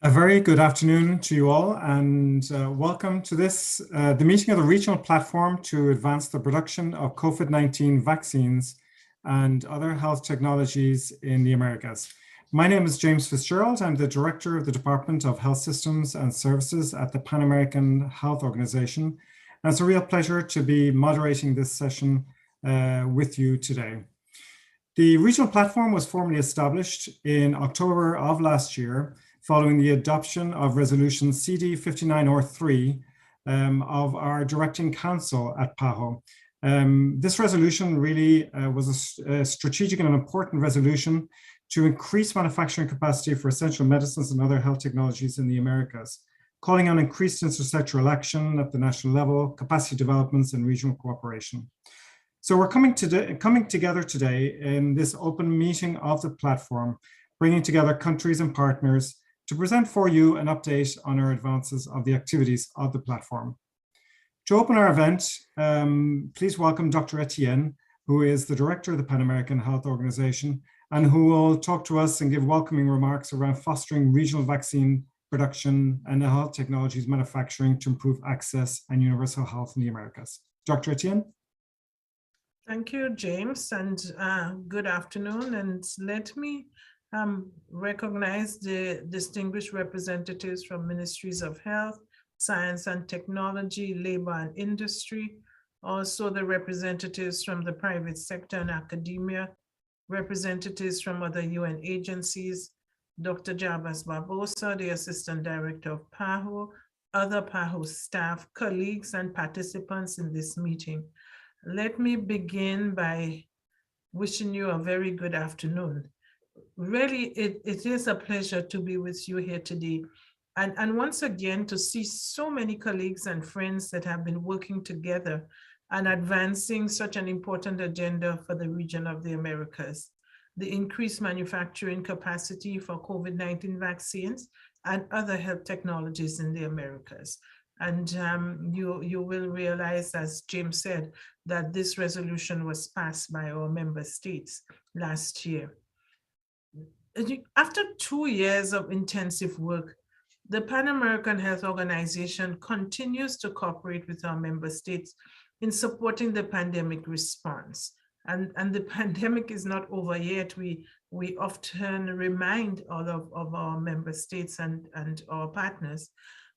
A very good afternoon to you all, and welcome to the meeting of the Regional Platform to advance the production of COVID-19 vaccines and other health technologies in the Americas. My name is James Fitzgerald. I'm the Director of the Department of Health Systems and Services at the Pan American Health Organization. And it's a real pleasure to be moderating this session with you today. The Regional Platform was formally established in October of last year, following the adoption of Resolution CD 5903 of our Directing Council at PAHO. This resolution really was a strategic and an important resolution to increase manufacturing capacity for essential medicines and other health technologies in the Americas, calling on increased intersectoral action at the national level, capacity developments, and regional cooperation. So we're coming together today in this open meeting of the platform, bringing together countries and partners to present for you an update on our advances of the activities of the platform. To open our event, please welcome Dr. Etienne, who is the Director of the Pan American Health Organization, and who will talk to us and give welcoming remarks around fostering regional vaccine production and health technologies manufacturing to improve access and universal health in the Americas. Dr. Etienne? Thank you, James, and good afternoon. And let me recognize the distinguished representatives from Ministries of Health, Science and Technology, Labor and Industry, also the representatives from the private sector and academia, representatives from other UN agencies, Dr. Jabas Barbosa, the Assistant Director of PAHO, other PAHO staff, colleagues, and participants in this meeting. Let me begin by wishing you a very good afternoon. Really, it is a pleasure to be with you here today. And once again, to see so many colleagues and friends that have been working together and advancing such an important agenda for the region of the Americas, the increased manufacturing capacity for COVID-19 vaccines and other health technologies in the Americas. And you will realize, as James said, that this resolution was passed by our member states last year. After 2 years of intensive work, the Pan American Health Organization continues to cooperate with our member states in supporting the pandemic response. And the pandemic is not over yet. We often remind all of our member states and our partners.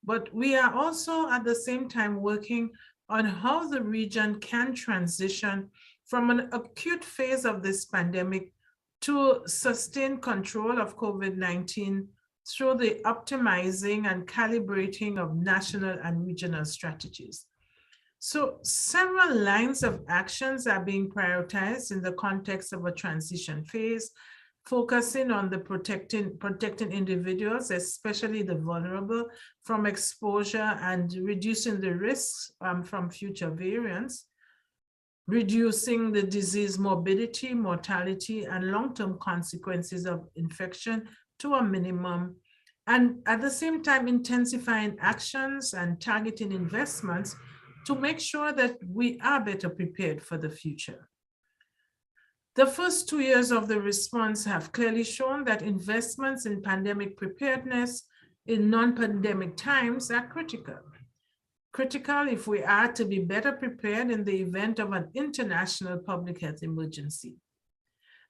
But we are also at the same time working on how the region can transition from an acute phase of this pandemic to sustain control of COVID-19 through the optimizing and calibrating of national and regional strategies. So several lines of actions are being prioritized in the context of a transition phase, focusing on the protecting individuals, especially the vulnerable, from exposure and reducing the risks from future variants, reducing the disease morbidity, mortality, and long-term consequences of infection to a minimum, and at the same time intensifying actions and targeting investments to make sure that we are better prepared for the future. The first 2 years of the response have clearly shown that investments in pandemic preparedness in non-pandemic times are critical. Critical if we are to be better prepared in the event of an international public health emergency.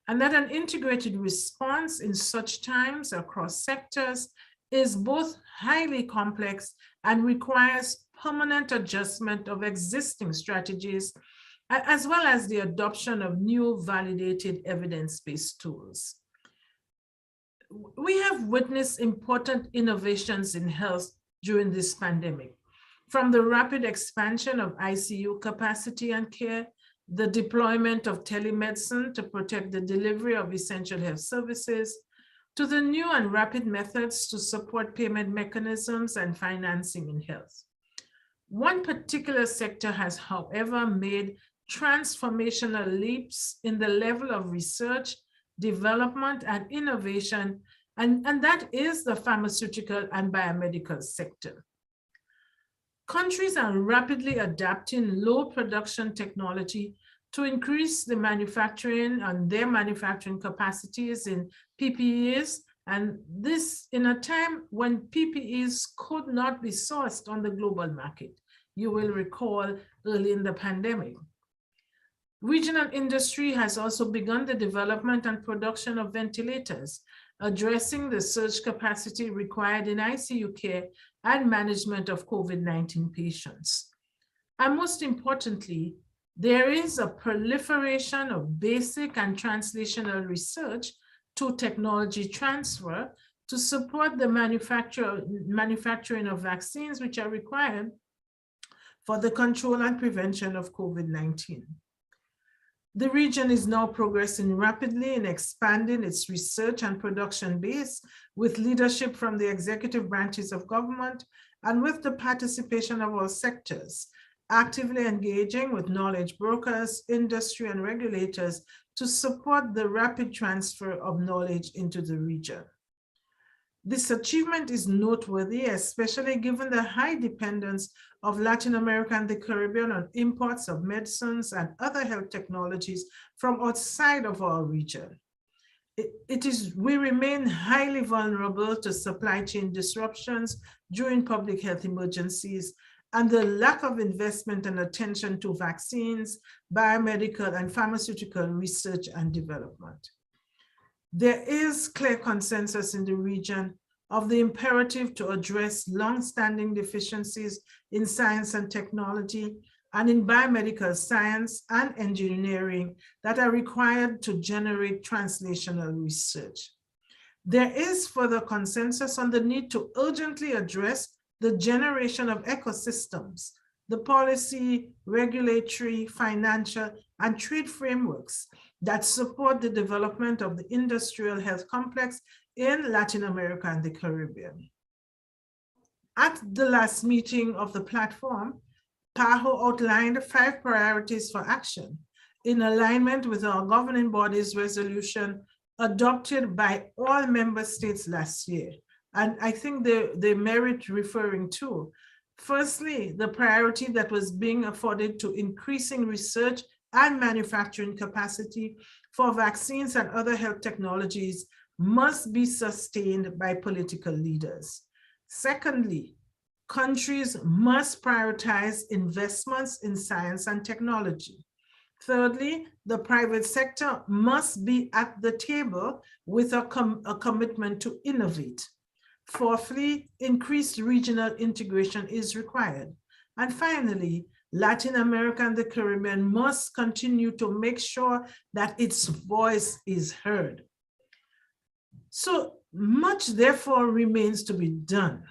And that an integrated response in such times across sectors is both highly complex and requires permanent adjustment of existing strategies, as well as the adoption of new validated evidence-based tools. We have witnessed important innovations in health during this pandemic, from the rapid expansion of ICU capacity and care, the deployment of telemedicine to protect the delivery of essential health services, to the new and rapid methods to support payment mechanisms and financing in health. One particular sector has, however, made transformational leaps in the level of research, development, and innovation, and that is the pharmaceutical and biomedical sector. Countries are rapidly adapting low production technology to increase the manufacturing and their manufacturing capacities in PPEs And this in a time when PPEs could not be sourced on the global market. You will recall early in the pandemic. Regional industry has also begun the development and production of ventilators, addressing the surge capacity required in ICU care and management of COVID-19 patients. And most importantly, there is a proliferation of basic and translational research to technology transfer to support the manufacturing of vaccines which are required for the control and prevention of COVID-19. The region is now progressing rapidly in expanding its research and production base with leadership from the executive branches of government and with the participation of all sectors, actively engaging with knowledge brokers, industry, and regulators to support the rapid transfer of knowledge into the region. This achievement is noteworthy, especially given the high dependence of Latin America and the Caribbean on imports of medicines and other health technologies from outside of our region. We remain highly vulnerable to supply chain disruptions during public health emergencies, and the lack of investment and attention to vaccines, biomedical, and pharmaceutical research and development. There is clear consensus in the region of the imperative to address long-standing deficiencies in science and technology and in biomedical science and engineering that are required to generate translational research. There is further consensus on the need to urgently address the generation of ecosystems, the policy, regulatory, financial, and trade frameworks that support the development of the industrial health complex in Latin America and the Caribbean. At the last meeting of the platform, PAHO outlined 5 priorities for action in alignment with our governing body's resolution adopted by all member states last year. And I think they merit referring to. Firstly, the priority that was being afforded to increasing research and manufacturing capacity for vaccines and other health technologies must be sustained by political leaders. Secondly, countries must prioritize investments in science and technology. Thirdly, the private sector must be at the table with a commitment to innovate. Fourthly, increased regional integration is required. And finally, Latin America and the Caribbean must continue to make sure that its voice is heard. So much, therefore, remains to be done.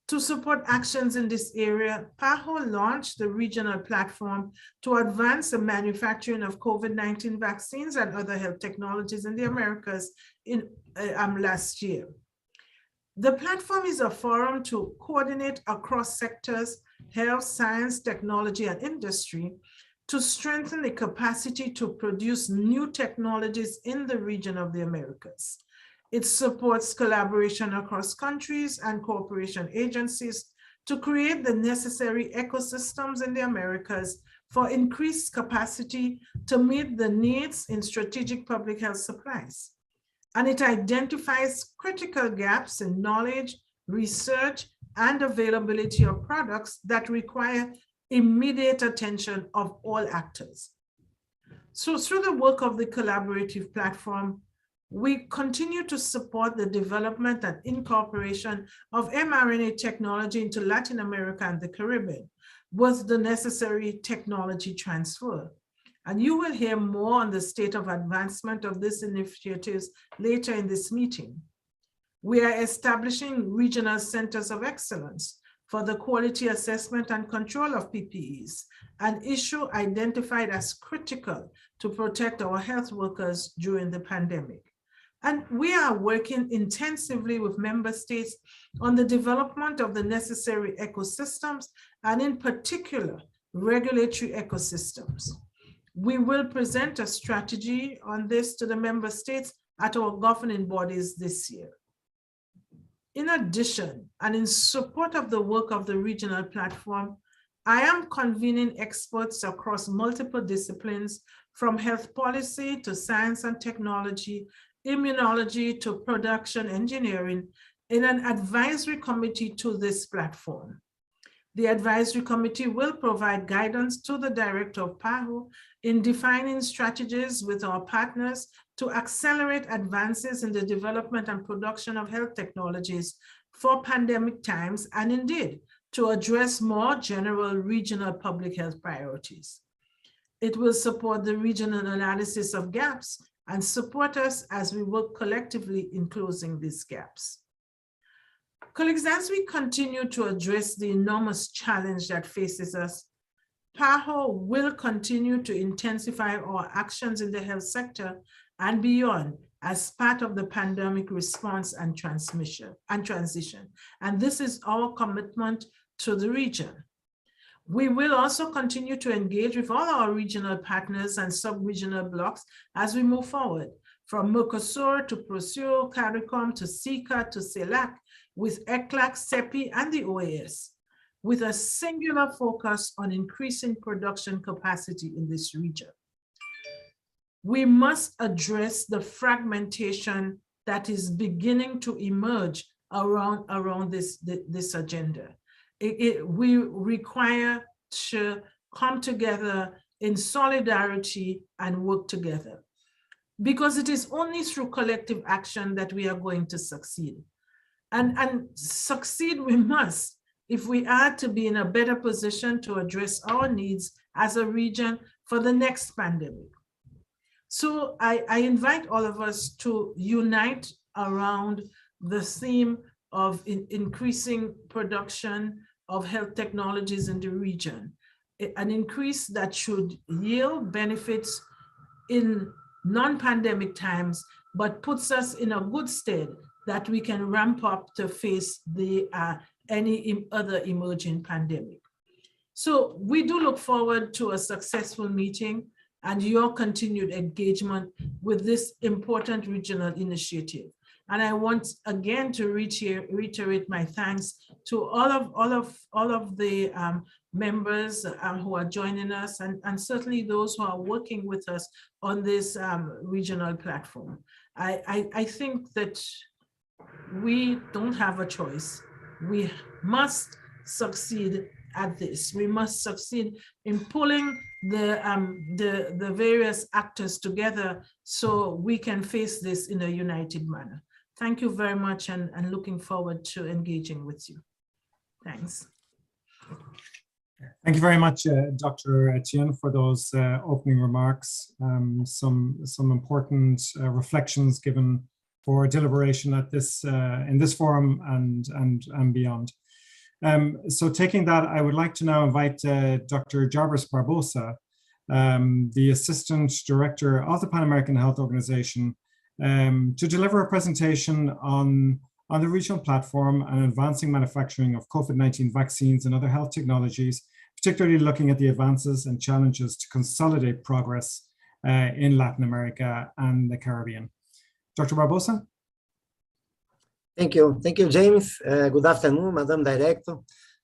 To support actions in this area, PAHO launched the regional platform to advance the manufacturing of COVID-19 vaccines and other health technologies in the Americas in last year. The platform is a forum to coordinate across sectors, health, science, technology, and industry to strengthen the capacity to produce new technologies in the region of the Americas. It supports collaboration across countries and cooperation agencies to create the necessary ecosystems in the Americas for increased capacity to meet the needs in strategic public health supplies. And it identifies critical gaps in knowledge, research, and availability of products that require immediate attention of all actors. So through the work of the collaborative platform, we continue to support the development and incorporation of mRNA technology into Latin America and the Caribbean with the necessary technology transfer. And you will hear more on the state of advancement of these initiatives later in this meeting. We are establishing regional centers of excellence for the quality assessment and control of PPEs, an issue identified as critical to protect our health workers during the pandemic. And we are working intensively with member states on the development of the necessary ecosystems, and in particular, regulatory ecosystems. We will present a strategy on this to the member states at our governing bodies this year. In addition, and in support of the work of the regional platform, I am convening experts across multiple disciplines, from health policy to science and technology, immunology to production engineering in an advisory committee to this platform. The advisory committee will provide guidance to the director of PAHO in defining strategies with our partners to accelerate advances in the development and production of health technologies for pandemic times, and indeed to address more general regional public health priorities. It will support the regional analysis of gaps and support us as we work collectively in closing these gaps. Colleagues, as we continue to address the enormous challenge that faces us, PAHO will continue to intensify our actions in the health sector and beyond as part of the pandemic response and transition. And this is our commitment to the region. We will also continue to engage with all our regional partners and sub-regional blocs as we move forward, from Mercosur to Prosur, CARICOM to SICA to CELAC, with ECLAC, CEPI, and the OAS, with a singular focus on increasing production capacity in this region. We must address the fragmentation that is beginning to emerge around this agenda. We require to come together in solidarity and work together, because it is only through collective action that we are going to succeed. And succeed we must if we are to be in a better position to address our needs as a region for the next pandemic. So I invite all of us to unite around the theme of increasing production of health technologies in the region, an increase that should yield benefits in non-pandemic times, but puts us in a good stead that we can ramp up to face any other emerging pandemic. So we do look forward to a successful meeting and your continued engagement with this important regional initiative. And I want again to reiterate my thanks to all of the members who are joining us, and certainly those who are working with us on this regional platform. I think that we don't have a choice. We must succeed at this. We must succeed in pulling the various actors together so we can face this in a united manner. Thank you very much, and looking forward to engaging with you. Thanks. Thank you very much, Dr. Etienne, for those opening remarks. Some important reflections given for deliberation at this in this forum and beyond. So taking that, I would like to now invite Dr. Jarvis Barbosa, the Assistant Director of the Pan American Health Organization, to deliver a presentation on the regional platform and advancing manufacturing of COVID-19 vaccines and other health technologies, particularly looking at the advances and challenges to consolidate progress in Latin America and the Caribbean. Dr. Barbosa? Thank you, James. Good afternoon, Madam Director.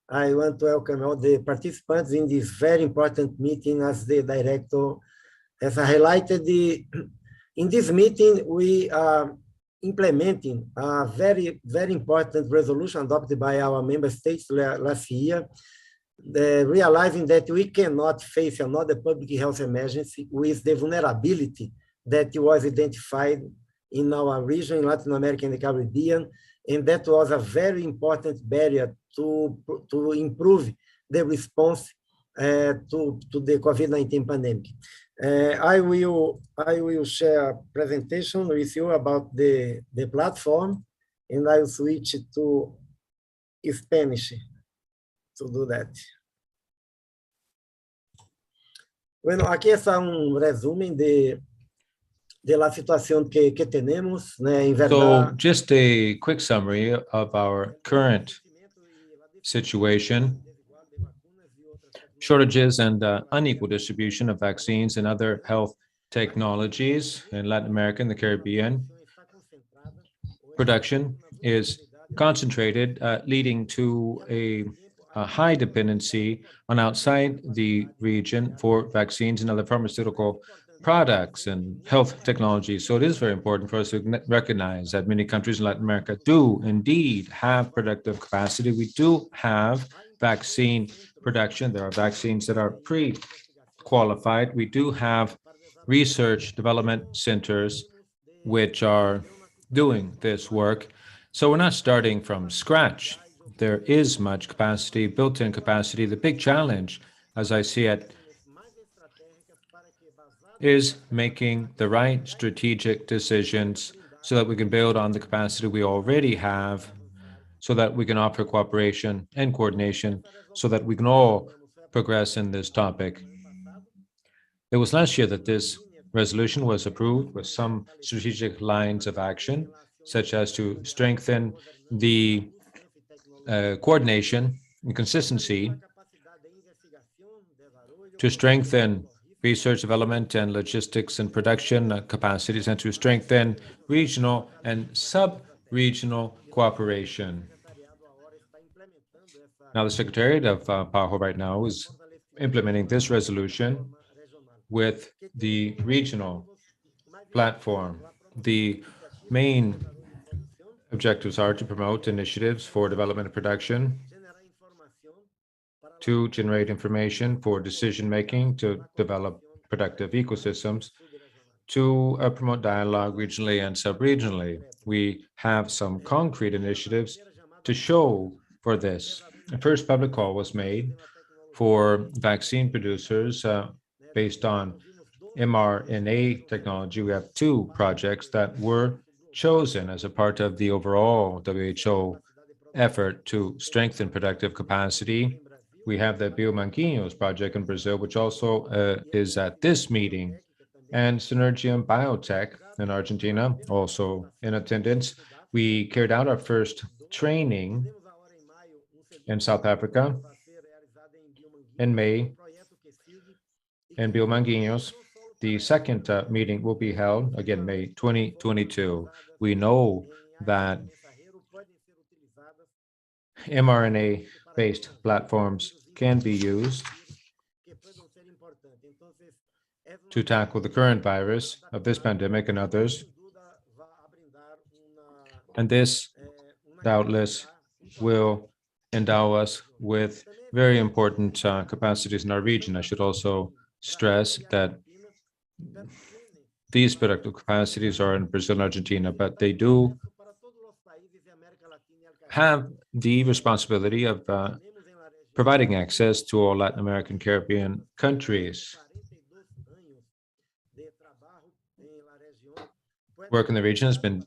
I want to welcome all the participants in this very important meeting. As the Director has highlighted, in this meeting, we are implementing a very, very important resolution adopted by our member states last year, realizing that we cannot face another public health emergency with the vulnerability that was identified in our region, in Latin America and the Caribbean, and that was a very important barrier to improve the response to the COVID-19 pandemic. I will share a presentation with you about the platform, and I will switch to Spanish to do that. Bueno, aquí está resumen de la situación que tenemos, né, So just a quick summary of our current situation: shortages and unequal distribution of vaccines and other health technologies in Latin America and the Caribbean. Production is concentrated, leading to a high dependency on outside the region for vaccines and other pharmaceutical products and health technologies. So it is very important for us to recognize that many countries in Latin America do indeed have productive capacity. We do have vaccine production. There are vaccines that are pre-qualified. We do have research development centers which are doing this work. So we're not starting from scratch. There is much capacity, built-in capacity. The big challenge, as I see it, is making the right strategic decisions so that we can build on the capacity we already have, so that we can offer cooperation and coordination, so that we can all progress in this topic. It was last year that this resolution was approved with some strategic lines of action, such as to strengthen the coordination and consistency, to strengthen research, development, and logistics and production capacities, and to strengthen regional and sub-regional cooperation. Now, the Secretariat of PAHO right now is implementing this resolution with the regional platform. The main objectives are to promote initiatives for development and production, to generate information for decision-making, to develop productive ecosystems, to promote dialogue regionally and sub-regionally. We have some concrete initiatives to show for this. The first public call was made for vaccine producers based on mRNA technology. We have 2 projects that were chosen as a part of the overall WHO effort to strengthen productive capacity. We have the Biomanguinhos project in Brazil, which also is at this meeting, and Synergium Biotech in Argentina, also in attendance. We carried out our first training in South Africa in May in Biomanguinhos. The second meeting will be held, again, May 2022. We know that mRNA-based platforms can be used to tackle the current virus of this pandemic and others. And this doubtless will endow us with very important capacities in our region. I should also stress that these productive capacities are in Brazil and Argentina, but they do have the responsibility of providing access to all Latin American Caribbean countries. Work in the region has been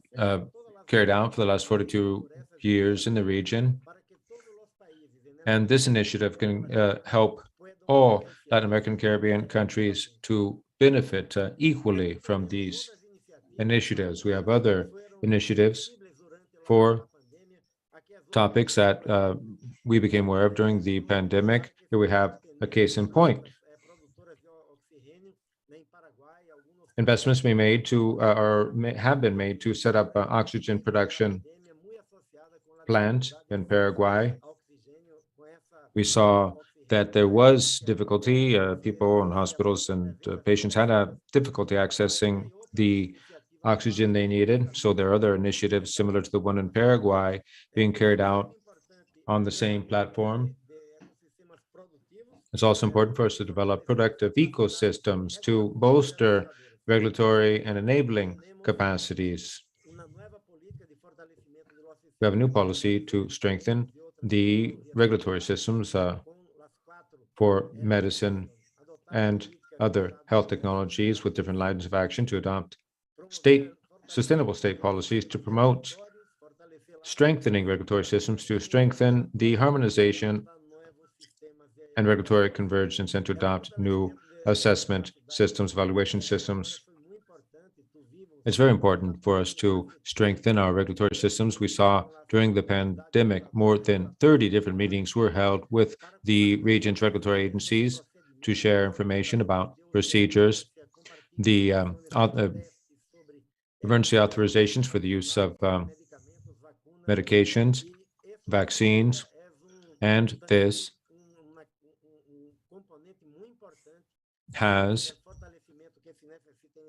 carried out for the last 42 years in the region, and this initiative can help all Latin American Caribbean countries to benefit equally from these initiatives. We have other initiatives for topics that we became aware of during the pandemic. Here we have a case in point. Investments be made to, have been made to set up oxygen production plant in Paraguay. We saw that there was difficulty. People in hospitals and patients had a difficulty accessing the oxygen they needed. So there are other initiatives similar to the one in Paraguay being carried out on the same platform. It's also important for us to develop productive ecosystems to bolster regulatory and enabling capacities. We have a new policy to strengthen the regulatory systems for medicine and other health technologies with different lines of action to adopt sustainable state policies to promote strengthening regulatory systems, to strengthen the harmonization and regulatory convergence, and to adopt new assessment systems, evaluation systems. It's very important for us to strengthen our regulatory systems. We saw during the pandemic, more than 30 different meetings were held with the region's regulatory agencies to share information about procedures, the emergency authorizations for the use of medications, vaccines, and this has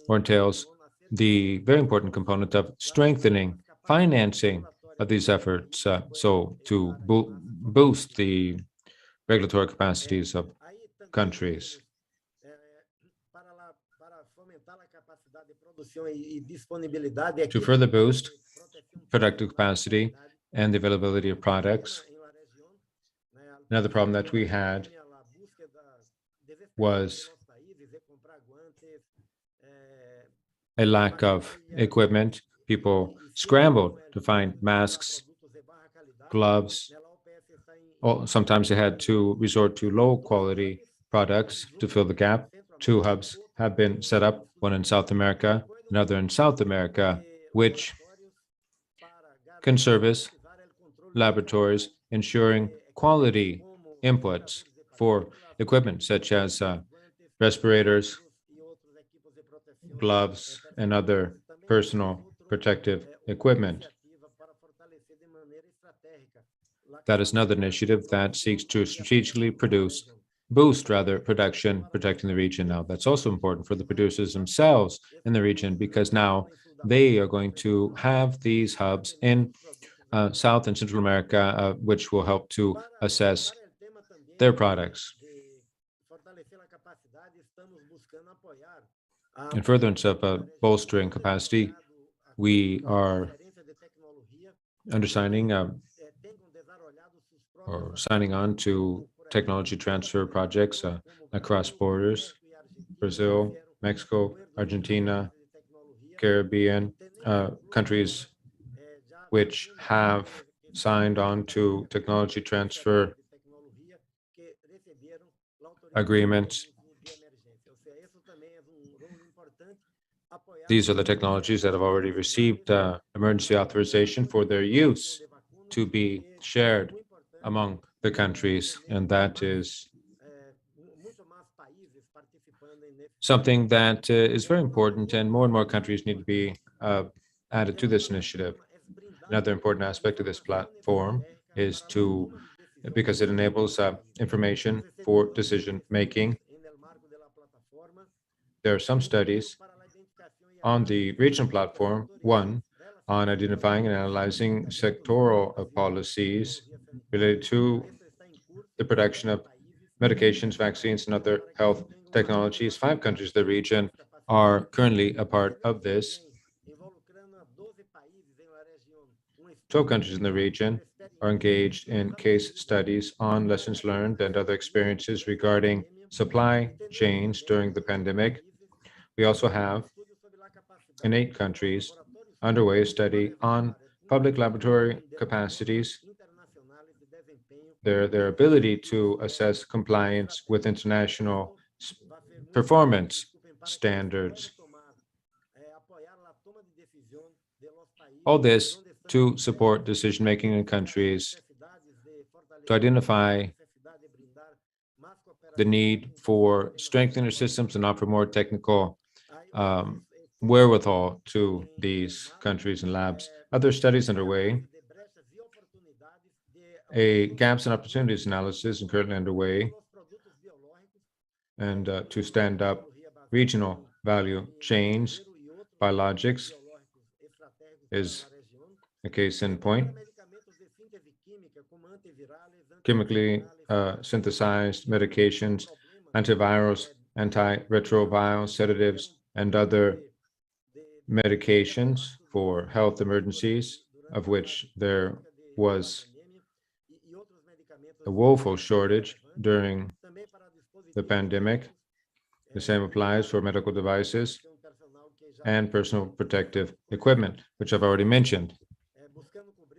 or entails the very important component of strengthening financing of these efforts, so to boost the regulatory capacities of countries. To further boost productive capacity and the availability of products, another problem that we had was a lack of equipment. People scrambled to find masks, gloves. Sometimes they had to resort to low quality products to fill the gap. 2 hubs have been set up, one in South America, another in South America, which can service laboratories ensuring quality inputs for equipment such as respirators, gloves, and other personal protective equipment. That is another initiative that seeks to strategically boost production, protecting the region. Now, that's also important for the producers themselves in the region, because now they are going to have these hubs in South and Central America, which will help to assess their products. In furtherance of bolstering capacity, we are undersigning or signing on to technology transfer projects across borders, Brazil, Mexico, Argentina, Caribbean, countries which have signed on to technology transfer agreements. These are the technologies that have already received emergency authorization for their use to be shared among the countries, and that is something that is very important, and more countries need to be added to this initiative. Another important aspect of this platform is because it enables information for decision making. There are some studies on the regional platform, one on identifying and analyzing sectoral policies related to the production of medications, vaccines, and other health technologies. 5 countries of the region are currently a part of this. 12 countries in the region are engaged in case studies on lessons learned and other experiences regarding supply chains during the pandemic. We also have, in 8 countries, underway a study on public laboratory capacities, their ability to assess compliance with international performance standards. All this to support decision-making in countries, to identify the need for strengthening their systems and offer more technical wherewithal to these countries and labs. Other studies underway. A gaps and opportunities analysis is currently underway, and to stand up regional value chains. Biologics is a case in point. Chemically synthesized medications, antivirals, antiretrovirals, sedatives, and other medications for health emergencies, of which there was a woeful shortage during the pandemic. The same applies for medical devices and personal protective equipment, which I've already mentioned.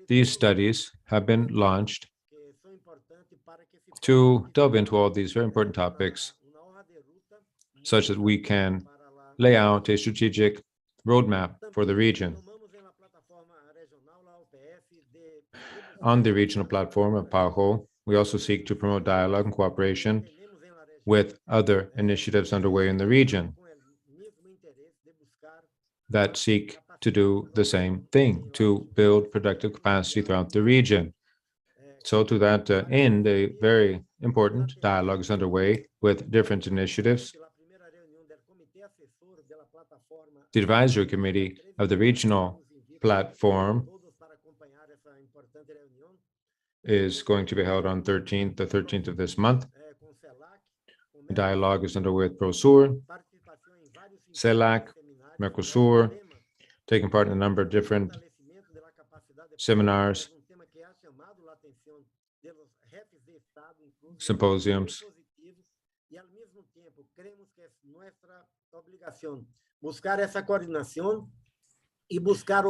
These studies have been launched to delve into all these very important topics, such that we can lay out a strategic roadmap for the region. On the regional platform of PAHO, we also seek to promote dialogue and cooperation with other initiatives underway in the region that seek to do the same thing, to build productive capacity throughout the region. So to that end, a very important dialogue is underway with different initiatives. The advisory committee of the regional platform is going to be held on the 13th of this month. The dialogue is underway with Prosur, CELAC, Mercosur, taking part in a number of different seminars, symposiums.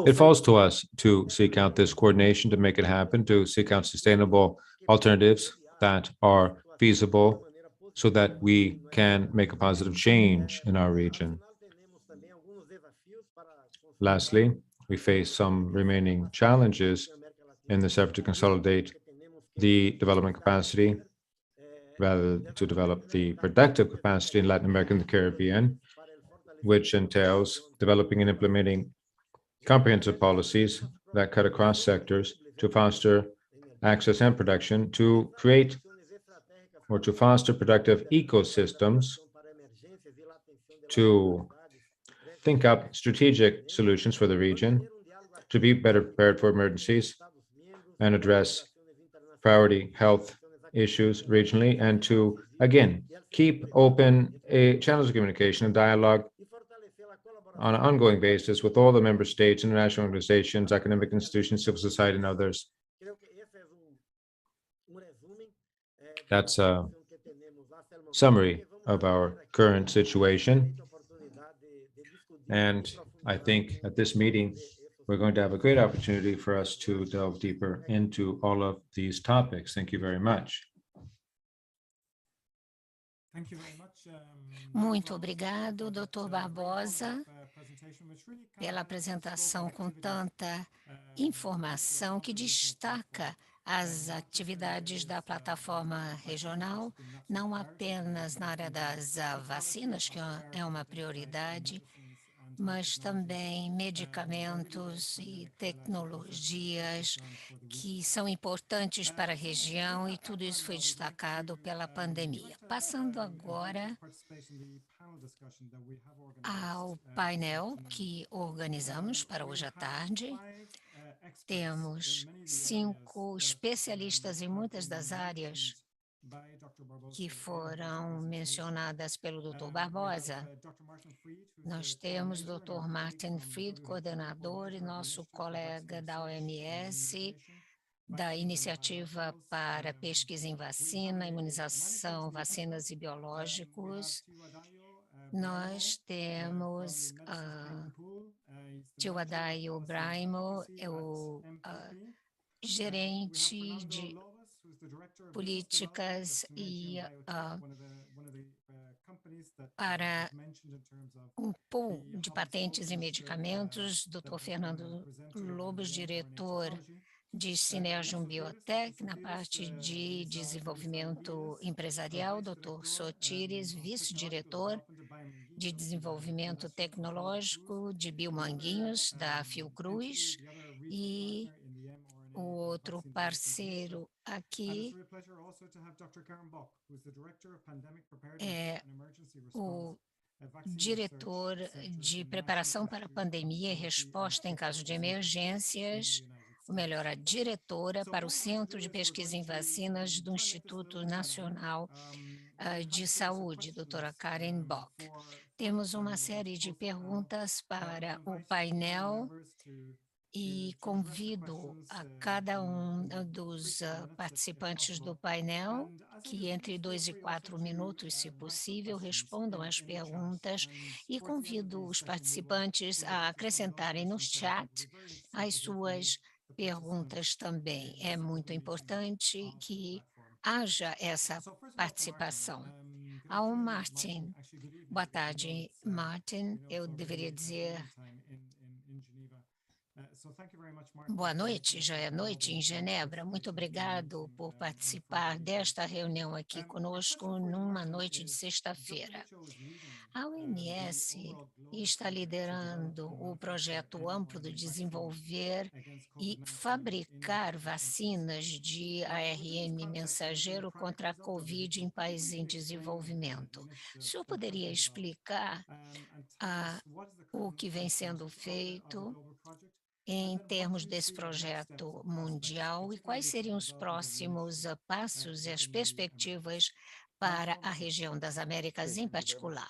It falls to us to seek out this coordination, to make it happen, to seek out sustainable alternatives that are feasible so that we can make a positive change in our region. Lastly, we face some remaining challenges in this effort to consolidate the development capacity, rather to develop the productive capacity in Latin America and the Caribbean, which entails developing and implementing comprehensive policies that cut across sectors to foster access and production, to create or to foster productive ecosystems, to think up strategic solutions for the region, to be better prepared for emergencies and address priority health issues regionally, and to, again, keep open channels of communication and dialogue on an ongoing basis with all the member states, international organizations, academic institutions, civil society, and others. That's a summary of our current situation. And I think at this meeting, we're going to have a great opportunity for us to delve deeper into all of these topics. Thank you very much. Muito obrigado, Dr. Barbosa, pela apresentação com tanta informação que destaca as atividades da plataforma regional, não apenas na área das vacinas, que é uma prioridade, mas também medicamentos e tecnologias que são importantes para a região, e tudo isso foi destacado pela pandemia. Passando agora ao painel que organizamos para hoje à tarde. Temos 5 especialistas em muitas das áreas que foram mencionadas pelo Dr. Barbosa. Nós temos o Dr. Martin Fried, coordenador, e nosso colega da OMS, da Iniciativa para Pesquisa em Vacina, Imunização, Vacinas e Biológicos. Nós temos Tio Adaio Braimo, o gerente de políticas e para um pool de patentes e medicamentos, Dr. Fernando Lobos, diretor de Synergium Biotech, na parte de desenvolvimento empresarial, Dr. Sotires, vice-diretor de desenvolvimento tecnológico de Biomanguinhos, da Fiocruz, e o outro parceiro aqui é o diretor de preparação para a pandemia e resposta em caso de emergências, ou melhor, a diretora para o Centro de Pesquisa em Vacinas do Instituto Nacional de Saúde, doutora Karen Bock. Temos uma série de perguntas para o painel e convido a cada um dos participantes do painel que entre 2 e 4 minutos, se possível, respondam às perguntas, e convido os participantes a acrescentarem no chat as suas perguntas também. É muito importante que haja essa participação. Ao Martin. Boa tarde, Martin. Eu deveria dizer Boa noite, já é noite em Genebra. Muito obrigado por participar desta reunião aqui conosco numa noite de sexta-feira. A OMS está liderando o projeto amplo de desenvolver e fabricar vacinas de ARN mensageiro contra a Covid em países em desenvolvimento. O senhor poderia explicar o que vem sendo feito em termos desse projeto mundial e quais seriam os próximos passos e as perspectivas para a região das Américas em particular?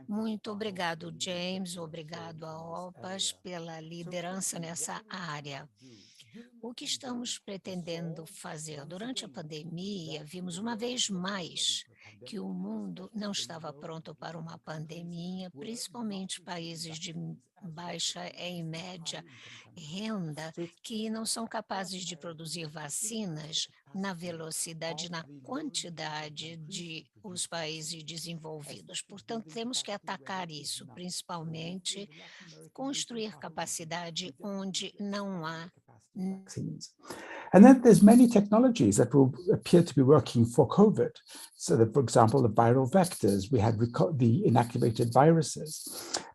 Muito obrigado, James, obrigado a OPAS pela liderança nessa área. O que estamos pretendendo fazer? Durante a pandemia, vimos uma vez mais que o mundo não estava pronto para uma pandemia, principalmente países de baixa e média renda, que não são capazes de produzir vacinas na velocidade, na quantidade de os países desenvolvidos. Portanto, temos que atacar isso, principalmente construir capacidade onde não há vaccines. And then there's many technologies that will appear to be working for COVID. So that, for example, the viral vectors, we had the inactivated viruses.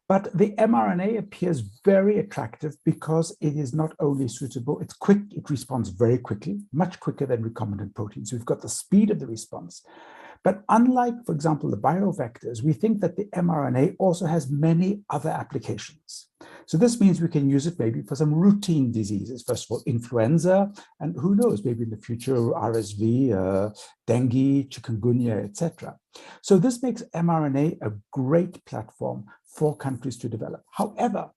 But the mRNA appears very attractive because it is not only suitable, it's quick, it responds very quickly, much quicker than recombinant proteins. So we've got the speed of the response. But unlike, for example, the viral vectors, we think that the mRNA also has many other applications. So this means we can use it maybe for some routine diseases. First of all, influenza, and who knows, maybe in the future, RSV, dengue, chikungunya, etc. So this makes mRNA a great platform for countries to develop. However,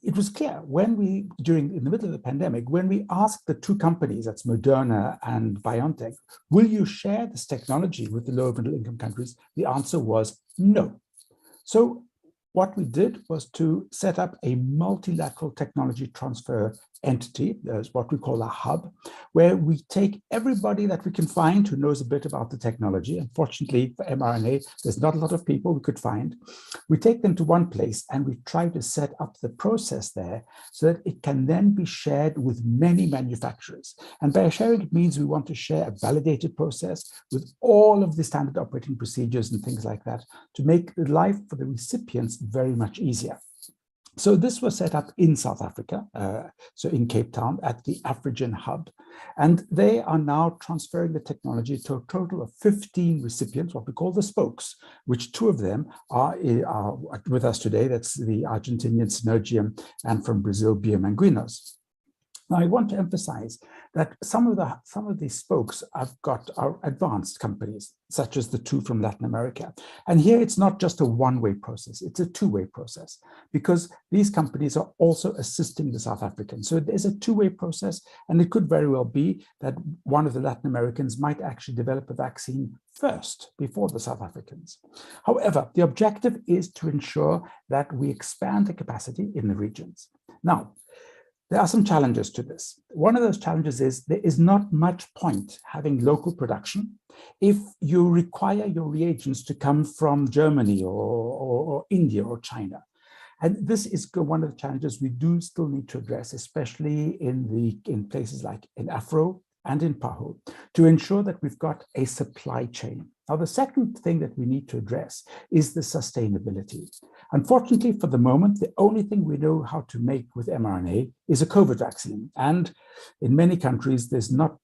it was clear when in the middle of the pandemic, when we asked the two companies, that's Mrna and BioNTech, will you share this technology with the lower middle income countries? The answer was no. So what we did was to set up a multilateral technology transfer entity, that's what we call a hub, where we take everybody that we can find who knows a bit about the technology. Unfortunately, for mRNA, there's not a lot of people we could find. We take them to one place and we try to set up the process there so that it can then be shared with many manufacturers. And by sharing, it means we want to share a validated process with all of the standard operating procedures and things like that to make the life for the recipients very much easier. So this was set up in South Africa, so in Cape Town at the Afrigen Hub. And they are now transferring the technology to a total of 15 recipients, what we call the spokes, which two of them are with us today. That's the Argentinian Synergium and from Brazil, Biomanguinhos. Now, I want to emphasize that some of these spokes are advanced companies, such as the two from Latin America. And here it's not just a one-way process, it's a two-way process, because these companies are also assisting the South Africans. So there's a two-way process, and it could very well be that one of the Latin Americans might actually develop a vaccine first before the South Africans. However, the objective is to ensure that we expand the capacity in the regions. Now, there are some challenges to this. One of those challenges is there is not much point having local production if you require your reagents to come from Germany or India or China. And this is one of the challenges we do still need to address, especially in places like in Afro and in Paho, to ensure that we've got a supply chain. Now, the second thing that we need to address is the sustainability. Unfortunately, for the moment, the only thing we know how to make with mRNA is a COVID vaccine. And in many countries, there's not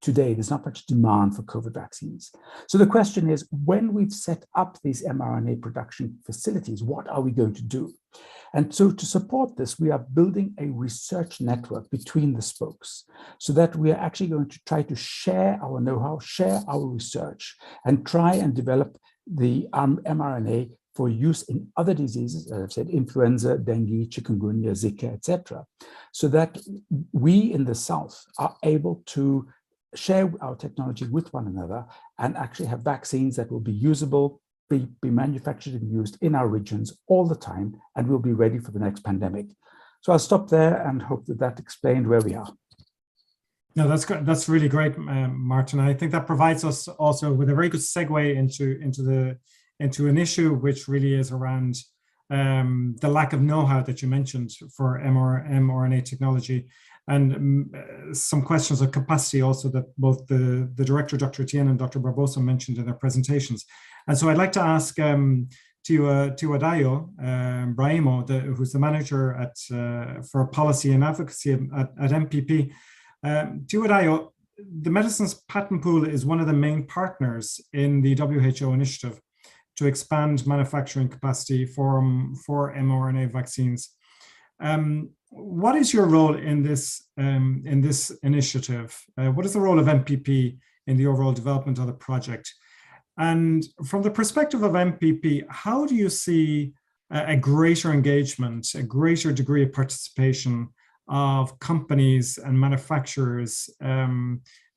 much demand for COVID vaccines. So the question is, when we've set up these mRNA production facilities, what are we going to do? And so to support this, we are building a research network between the spokes so that we are actually going to try to share our know-how, share our research, and try and develop the mRNA for use in other diseases, as I've said, influenza, dengue, chikungunya, Zika, etc., so that we in the South are able to share our technology with one another and actually have vaccines that will be usable, be manufactured and used in our regions all the time, and we'll be ready for the next pandemic. So I'll stop there and hope that explained where we are. No, that's good. That's really great, Martin. I think that provides us also with a very good segue into an issue which really is around the lack of know-how that you mentioned for mRNA technology, and some questions of capacity also that both the director, Dr. Etienne, and Dr. Barbosa mentioned in their presentations. And so I'd like to ask Techonologies, Brahimo, who's the manager for policy and advocacy at MPP. Techonologies, the Medicines Patent Pool is one of the main partners in the WHO initiative to expand manufacturing capacity for mRNA vaccines. What is your role in this initiative? What is the role of MPP in the overall development of the project? And from the perspective of MPP, how do you see a greater engagement, a greater degree of participation of companies and manufacturers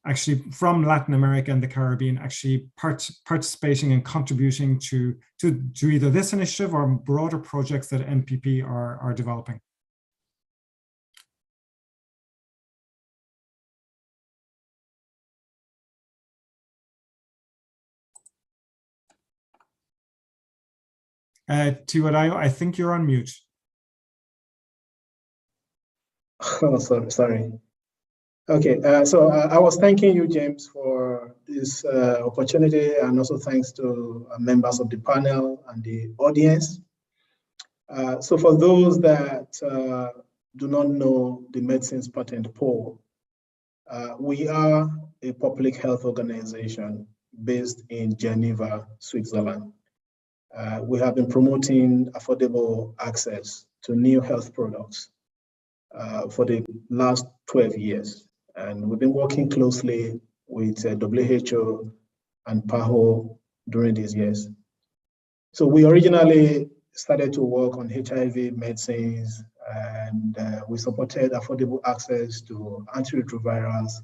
actually from Latin America and the Caribbean actually participating and contributing to either this initiative or broader projects that MPP are developing? Techonologies, I think you're on mute. Oh, sorry. Okay, so I was thanking you, James, for this opportunity, and also thanks to members of the panel and the audience. So for those that do not know the Medicines Patent Pool, we are a public health organization based in Geneva, Switzerland. We have been promoting affordable access to new health products for the last 12 years. And we've been working closely with WHO and PAHO during these years. So we originally started to work on HIV medicines, and we supported affordable access to antiretrovirals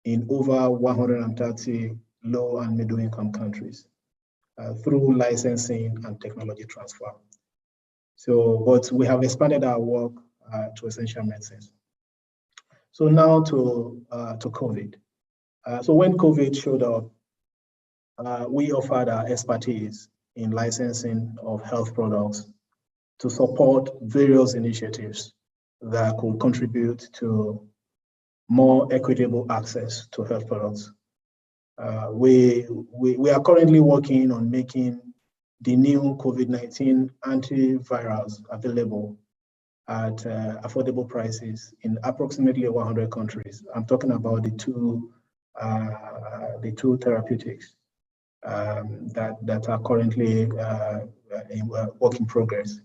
in over 130 low and middle income countries through licensing and technology transfer. So, but we have expanded our work to essential medicines. So now to COVID. So when COVID showed up, we offered our expertise in licensing of health products to support various initiatives that could contribute to more equitable access to health products. We are currently working on making the new COVID-19 antivirals available at affordable prices in approximately 100 countries. I'm talking about the two therapeutics that are currently in work in progress.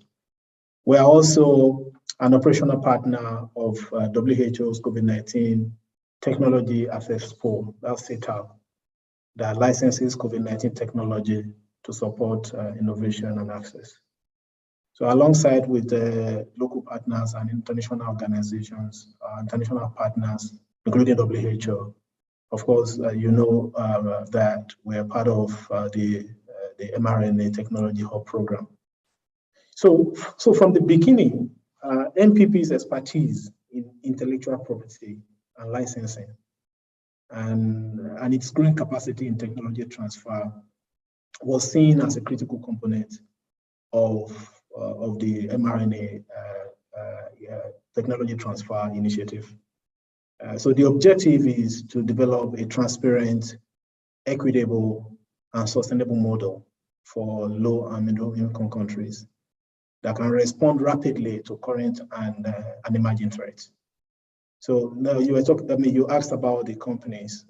We are also an operational partner of WHO's COVID-19 Technology Access Pool, that's CTAP, that licenses COVID-19 technology to support innovation and access. So alongside with the local partners and international organizations, international partners, including WHO, of course, you know that we are part of the mRNA Technology Hub program. So from the beginning, MPP's expertise in intellectual property and licensing and its growing capacity in technology transfer was seen as a critical component of the mRNA technology transfer initiative. So the objective is to develop a transparent, equitable, and sustainable model for low and middle income countries that can respond rapidly to current and emerging threats. So now you were talking, you asked about the companies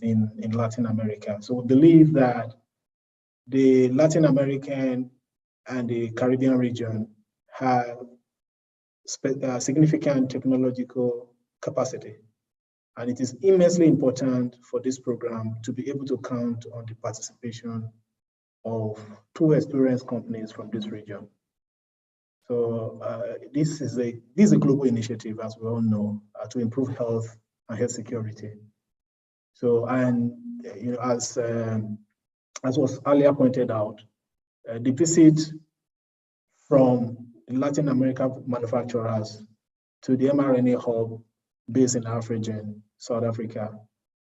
in Latin America. So we believe that the Latin American and the Caribbean region have significant technological capacity. And it is immensely important for this program to be able to count on the participation of two experienced companies from this region. So this is a global initiative, as we all know, to improve health and health security. So, and you know, as was earlier pointed out, the visit from Latin America manufacturers to the mRNA hub based in Afrigen, South Africa,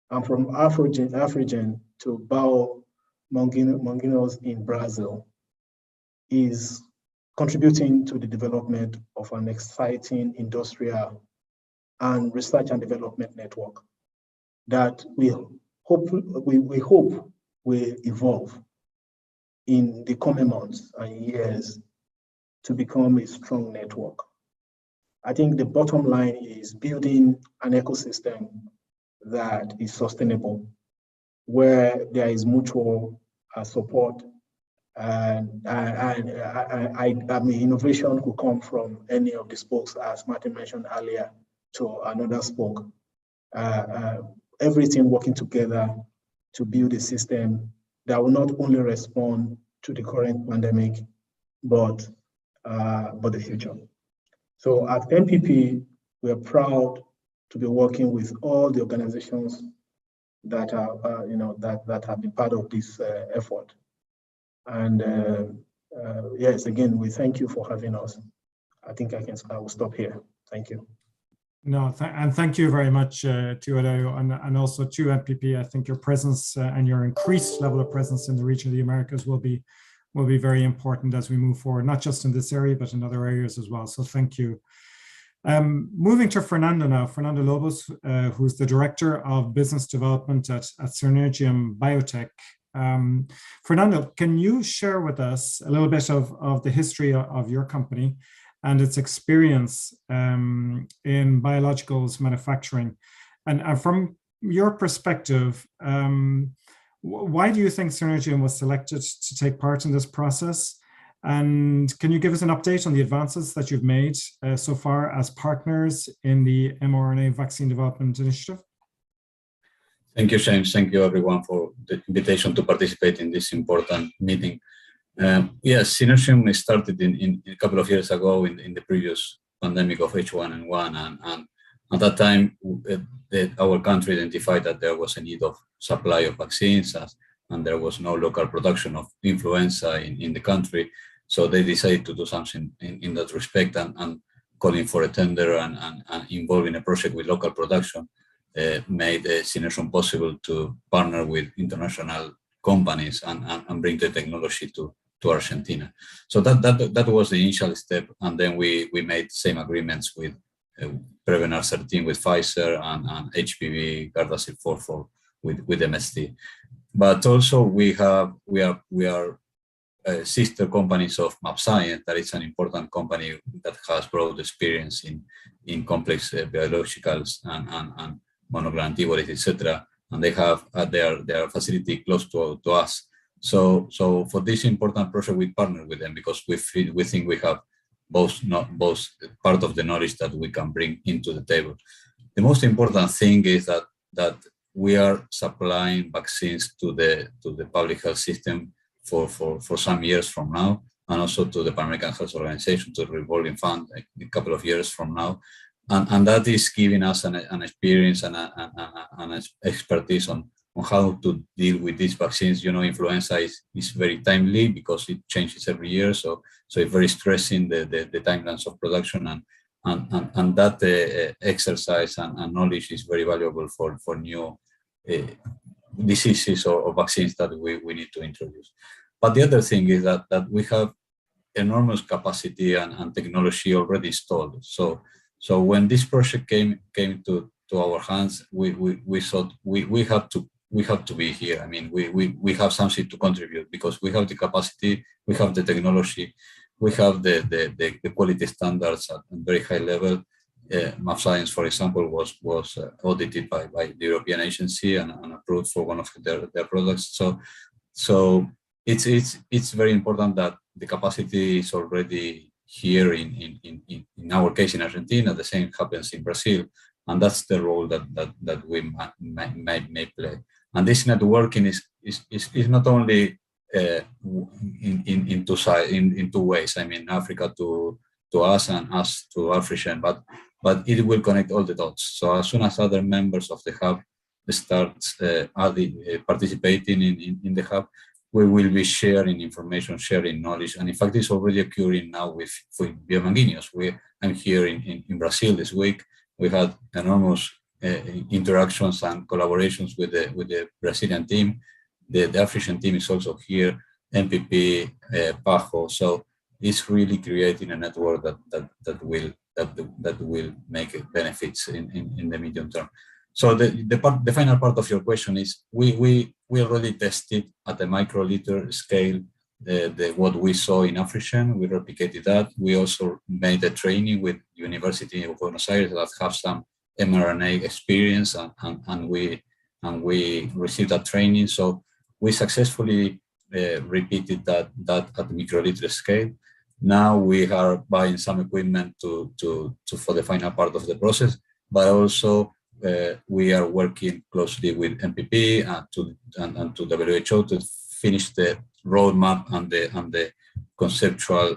and from Afrigen to Bao Manguinhos in Brazil is contributing to the development of an exciting industrial and research and development network that we hope will evolve in the coming months and years to become a strong network. I think the bottom line is building an ecosystem that is sustainable, where there is mutual support, and I mean, innovation could come from any of the spokes, as Martin mentioned earlier, to another spoke. Everything working together to build a system that will not only respond to the current pandemic, but the future. So at NPP, we are proud to be working with all the organizations that are, that have been part of this effort. And yes, again, we thank you for having us. I think I will stop here. Thank you. No, and thank you very much to Adeyo and also to NPP. I think your presence and your increased level of presence in the region of the Americas will be very important as we move forward, not just in this area, but in other areas as well. So thank you. Moving to Fernando now, Fernando Lobos, who's the Director of Business Development at Synergium Biotech. Fernando, can you share with us a little bit of the history of your company and its experience in biologicals manufacturing? And from your perspective, why do you think Synergium was selected to take part in this process? And can you give us an update on the advances that you've made so far as partners in the mRNA vaccine development initiative? Thank you, James. Thank you, everyone, for the invitation to participate in this important meeting. Yes, Synergium started in a couple of years ago in the previous pandemic of H1N1, and at that time, our country identified that there was a need of supply of vaccines, and there was no local production of influenza in the country. So they decided to do something in that respect, and calling for a tender and involving a project with local production made Synergium possible to partner with international companies and bring the technology to Argentina. So that was the initial step, and then we made same agreements with Prevnar 13 with Pfizer and HPV Gardasil 4 with MSD. But also we are sister companies of mAbxience, that is an important company that has broad experience in complex biologicals and monoclonal antibodies, etc. And they have their facility close to us. So for this important project, we partner with them because we think we have both part of the knowledge that we can bring into the table. The most important thing is that we are supplying vaccines to the public health system for some years from now, and also to the Pan-American Health Organization, to the revolving fund a couple of years from now. And that is giving us an experience and an expertise on how to deal with these vaccines. You know, influenza is very timely because it changes every year. So it's very stressing the timelines of production, and that exercise and knowledge is very valuable for new diseases or vaccines that we need to introduce. But the other thing is that we have enormous capacity and technology already installed. So when this project came to our hands, we thought we have to be here. I mean, we have something to contribute because we have the capacity, we have the technology, we have the quality standards at a very high level. mAbxience, for example, was audited by the European agency and approved for one of their products. So it's very important that the capacity is already here in our case in Argentina. The same happens in Brazil, and that's the role that we may play. And this networking is not only in two ways. I mean, Africa to us and us to African, but it will connect all the dots. So as soon as other members of the hub start participating in the hub, we will be sharing information, sharing knowledge, and in fact, it's already occurring now with Biomanguinhos. I'm here in Brazil this week. We had enormous interactions and collaborations with the Brazilian team. The African team is also here, NPP, PAHO. is really creating a network that will make benefits in the medium term. So the final part of your question is we already tested at the microliter scale what we saw in African. We replicated that. We also made a training with University of Buenos Aires that have some mRNA experience, and we received that training. So we successfully repeated that at the microliter scale. Now we are buying some equipment for the final part of the process, but also we are working closely with MPP and to WHO to finish the roadmap and the conceptual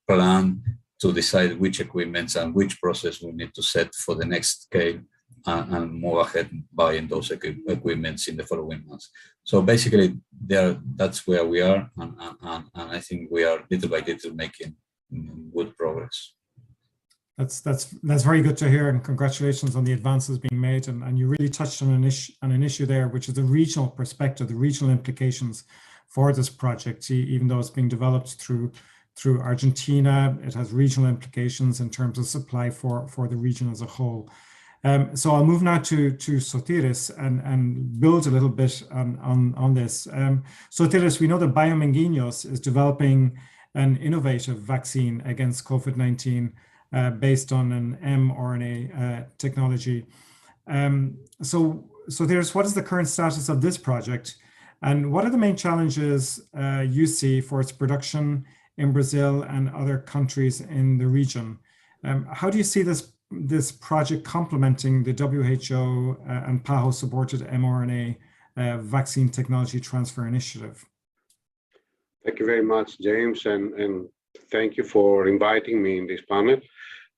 plan to decide which equipments and which process we need to set for the next scale and move ahead buying those equipments in the following months. So basically, that's where we are, and I think we are little by little making good progress. That's very good to hear, and congratulations on the advances being made. And you really touched on an issue there, which is the regional perspective, the regional implications for this project. Even though it's being developed through Argentina, it has regional implications in terms of supply for the region as a whole. So I'll move now to Sotiris and build a little bit on this. Sotiris, we know that Biomanguinhos is developing an innovative vaccine against COVID-19 based on an mRNA technology. So Sotiris, what is the current status of this project? And what are the main challenges you see for its production in Brazil and other countries in the region? How do you see this project complementing the WHO and PAHO-supported mRNA vaccine technology transfer initiative? Thank you very much, James, and thank you for inviting me in this panel.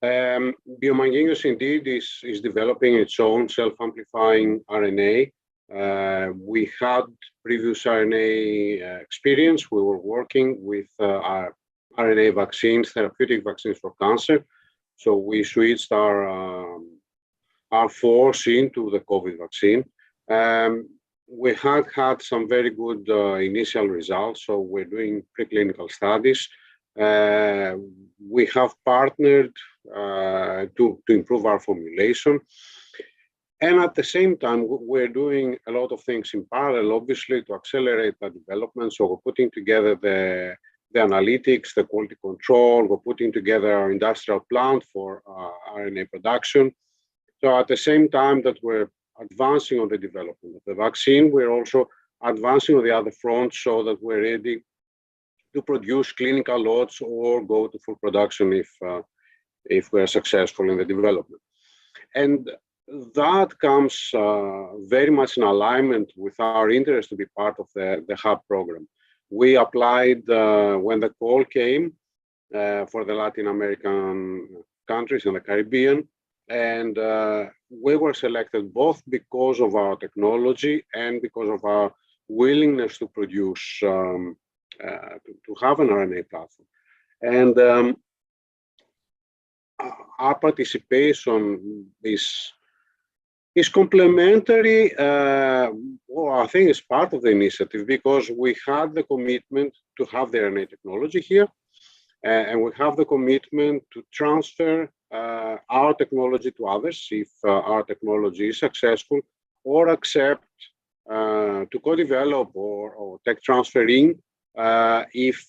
Biomanguinhos indeed is developing its own self-amplifying RNA. We had previous RNA experience. We were working with our RNA vaccines, therapeutic vaccines for cancer. So we switched our force into the COVID vaccine. We had some very good initial results, so we're doing preclinical studies. We have partnered to improve our formulation. And at the same time, we're doing a lot of things in parallel, obviously, to accelerate the development. So we're putting together the analytics, the quality control, we're putting together our industrial plant for RNA production. So at the same time that we're advancing on the development of the vaccine, we're also advancing on the other front so that we're ready to produce clinical lots or go to full production if we're successful in the development. And that comes very much in alignment with our interest to be part of the HUB program. We applied when the call came for the Latin American countries and the Caribbean, and we were selected both because of our technology and because of our willingness to produce, to have an RNA platform. And our participation is complementary, or I think it's part of the initiative, because we had the commitment to have the RNA technology here, and we have the commitment to transfer our technology to others if our technology is successful, or accept to co-develop or tech transferring if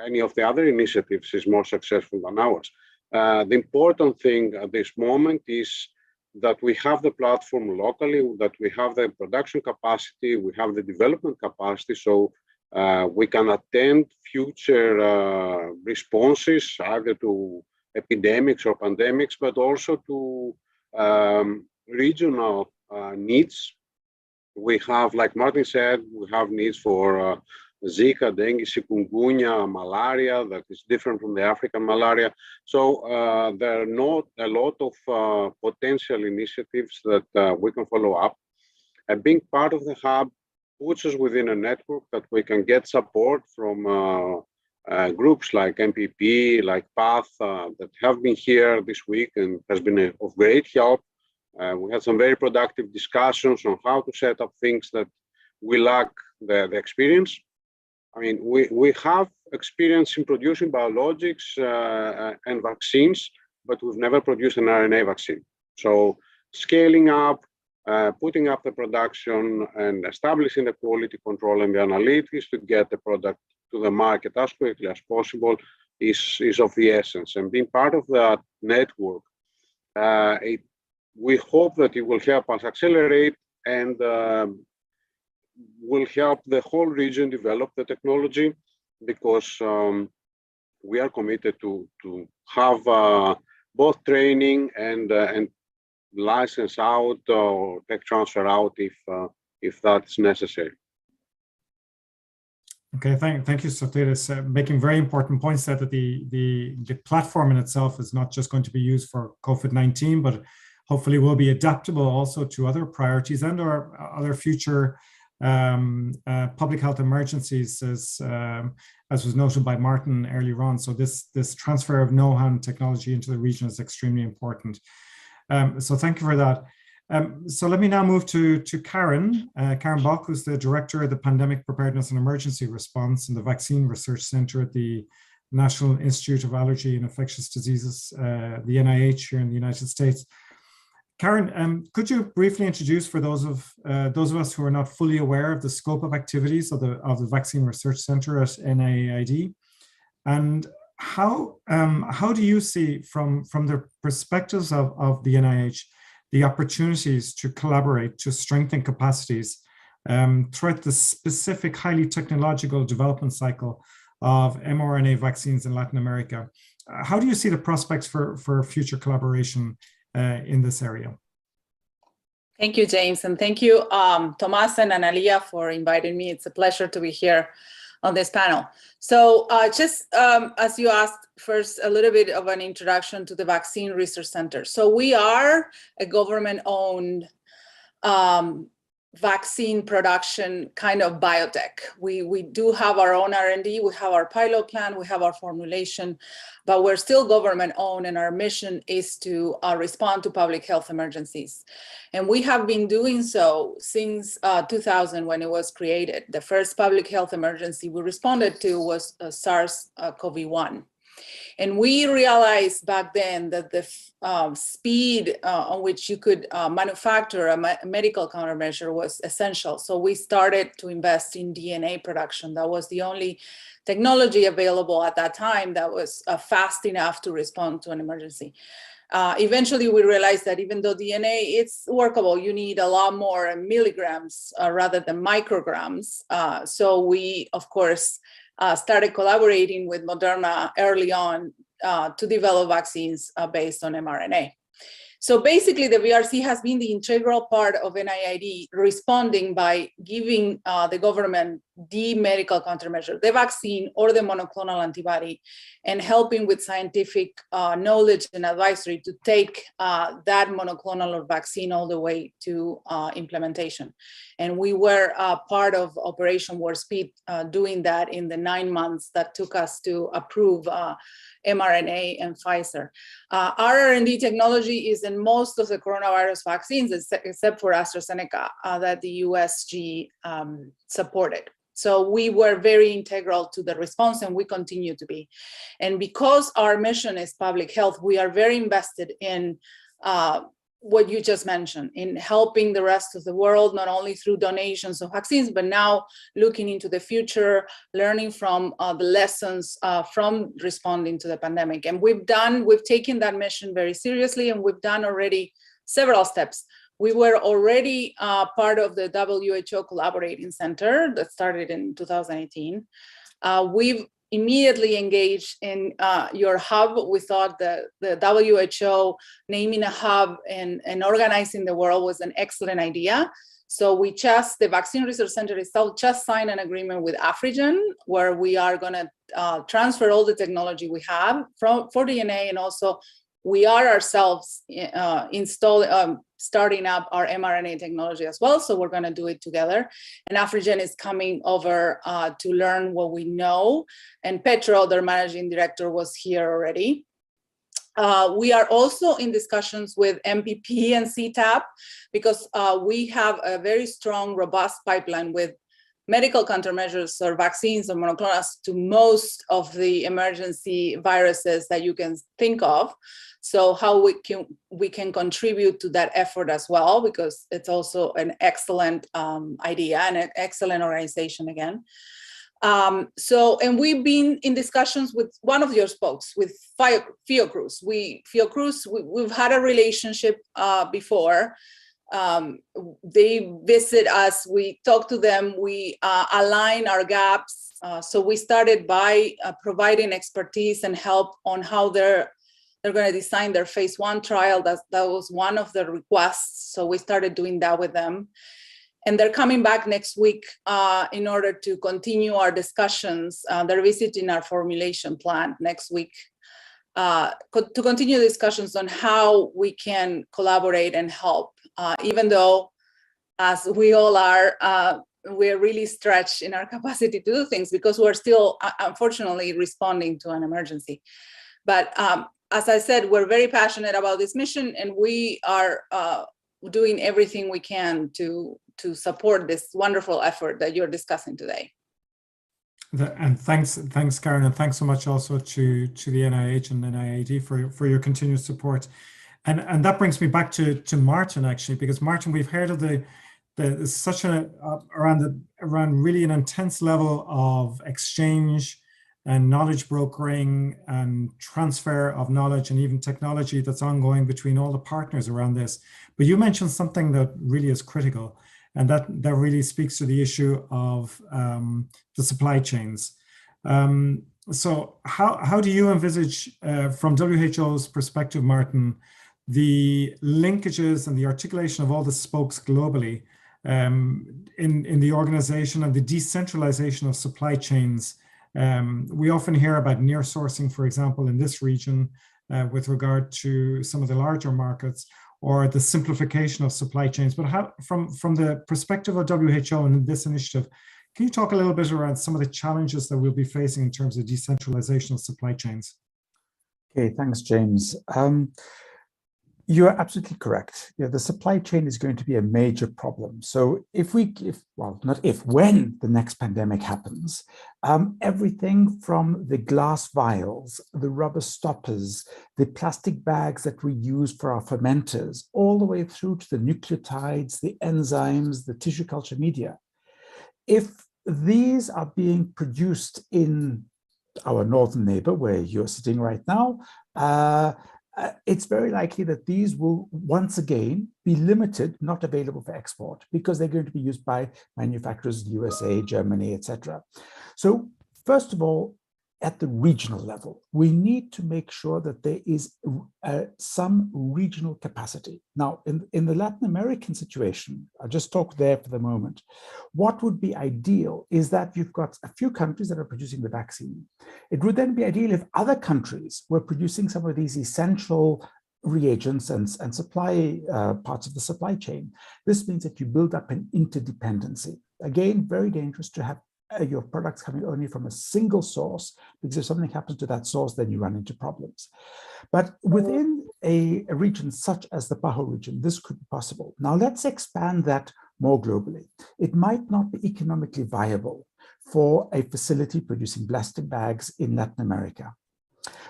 any of the other initiatives is more successful than ours. The important thing at this moment is that we have the platform locally, that we have the production capacity, we have the development capacity, so we can attend future responses either to epidemics or pandemics, but also to regional needs. We have, like Martin said, we have needs for Zika, dengue, chikungunya, malaria that is different from the African malaria. So there are not a lot of potential initiatives that we can follow up. And being part of the hub puts us within a network that we can get support from groups like MPP, like PATH, that have been here this week and has been of great help. We had some very productive discussions on how to set up things that we lack the experience. I mean, we have experience in producing biologics and vaccines, but we've never produced an RNA vaccine. So scaling up, putting up the production and establishing the quality control and the analytics to get the product to the market as quickly as possible is of the essence. And being part of that network, we hope that it will help us accelerate and will help the whole region develop the technology, because we are committed to have both training and license out or tech transfer out if that's necessary. Okay, thank you, Sotiris. Making very important points that the platform in itself is not just going to be used for COVID-19, but hopefully will be adaptable also to other priorities and or other future public health emergencies, as was noted by Martin earlier on. So this transfer of know-how and technology into the region is extremely important. So thank you for that. So let me now move to Karen Bock, who's the Director of the Pandemic Preparedness and Emergency Response in the Vaccine Research Center at the National Institute of Allergy and Infectious Diseases, the NIH here in the United States. Karen, could you briefly introduce, for those of us who are not fully aware of the scope of activities of the Vaccine Research Center at NIAID, and how do you see from the perspectives of the NIH the opportunities to collaborate to strengthen capacities throughout the specific highly technological development cycle of mRNA vaccines in Latin America? How do you see the prospects for future collaboration in this area? Thank you, James, and thank you, Tomas and Analia, for inviting me. It's a pleasure to be here on this panel. So just as you asked, first a little bit of an introduction to the Vaccine Research Center. So we are a government-owned vaccine production kind of biotech. We do have our own R&D, we have our pilot plan, we have our formulation, but we're still government-owned, and our mission is to respond to public health emergencies. And we have been doing so since 2000, when it was created. The first public health emergency we responded to was SARS-CoV-1. And we realized back then that the speed on which you could manufacture a medical countermeasure was essential. So we started to invest in DNA production. That was the only technology available at that time that was fast enough to respond to an emergency. Eventually, we realized that even though DNA is workable, you need a lot more milligrams rather than micrograms. So we, of course, started collaborating with Mrna early on to develop vaccines based on mRNA. So basically, the VRC has been the integral part of NIAID, responding by giving the government the medical countermeasure, the vaccine or the monoclonal antibody, and helping with scientific knowledge and advisory to take that monoclonal or vaccine all the way to implementation. And we were part of Operation Warp Speed, doing that in the 9 months that took us to approve mRNA and Pfizer. Our R&D technology is in most of the coronavirus vaccines, except for AstraZeneca, that the USG supported. So we were very integral to the response, and we continue to be. And because our mission is public health, we are very invested in what you just mentioned, in helping the rest of the world, not only through donations of vaccines, but now looking into the future, learning from the lessons from responding to the pandemic. And we've taken that mission very seriously, and we've done already several steps. We were already part of the WHO Collaborating Center that started in 2018. We've immediately engaged in your hub. We thought that the WHO naming a hub and organizing the world was an excellent idea. So the Vaccine Research Center itself just signed an agreement with Afrigen, where we are going to transfer all the technology we have for DNA, and also we are ourselves starting up our mRNA technology as well. So we're going to do it together. And Afrigen is coming over to learn what we know. And Petro, their managing director, was here already. We are also in discussions with MPP and CTAP, because we have a very strong, robust pipeline with medical countermeasures or vaccines or monoclonals to most of the emergency viruses that you can think of. So how we can contribute to that effort as well, because it's also an excellent idea and an excellent organization again. And we've been in discussions with one of your spokes, with Fiocruz. We've had a relationship before. They visit us, we talk to them, we align our gaps. So we started by providing expertise and help on how they're going to design their phase 1 trial. That was one of the requests. So we started doing that with them. And they're coming back next week in order to continue our discussions. They're visiting our formulation plant next week to continue discussions on how we can collaborate and help, even though, as we all are, we're really stretched in our capacity to do things because we're still, unfortunately, responding to an emergency. But as I said, we're very passionate about this mission, and we are doing everything we can to support this wonderful effort that you're discussing today. And thanks, Karen, and thanks so much also to the NIH and NIAID for your continued support. And that brings me back to Martin, actually, because Martin, we've heard of such around really an intense level of exchange and knowledge brokering and transfer of knowledge and even technology that's ongoing between all the partners around this. But you mentioned something that really is critical, and that really speaks to the issue of the supply chains. So how do you envisage, from WHO's perspective, Martin, the linkages and the articulation of all the spokes globally in the organization and the decentralization of supply chains? We often hear about near sourcing, for example, in this region with regard to some of the larger markets, or the simplification of supply chains. But how, from the perspective of WHO and this initiative, can you talk a little bit around some of the challenges that we'll be facing in terms of decentralization of supply chains? Okay, thanks, James. You're absolutely correct. The supply chain is going to be a major problem. So when the next pandemic happens, everything from the glass vials, the rubber stoppers, the plastic bags that we use for our fermenters, all the way through to the nucleotides, the enzymes, the tissue culture media. If these are being produced in our northern neighbor, where you're sitting right now, it's very likely that these will once again be limited, not available for export, because they're going to be used by manufacturers in the USA, Germany, etc. So first of all, at the regional level, we need to make sure that there is some regional capacity. Now, in the Latin American situation, I'll just talk there for the moment. What would be ideal is that you've got a few countries that are producing the vaccine. It would then be ideal if other countries were producing some of these essential reagents and supply parts of the supply chain. This means that you build up an interdependency. Again, very dangerous to have your products coming only from a single source, because if something happens to that source, then you run into problems. But within a region such as the PAHO region, this could be possible. Now let's expand that more globally. It might not be economically viable for a facility producing plastic bags in Latin America.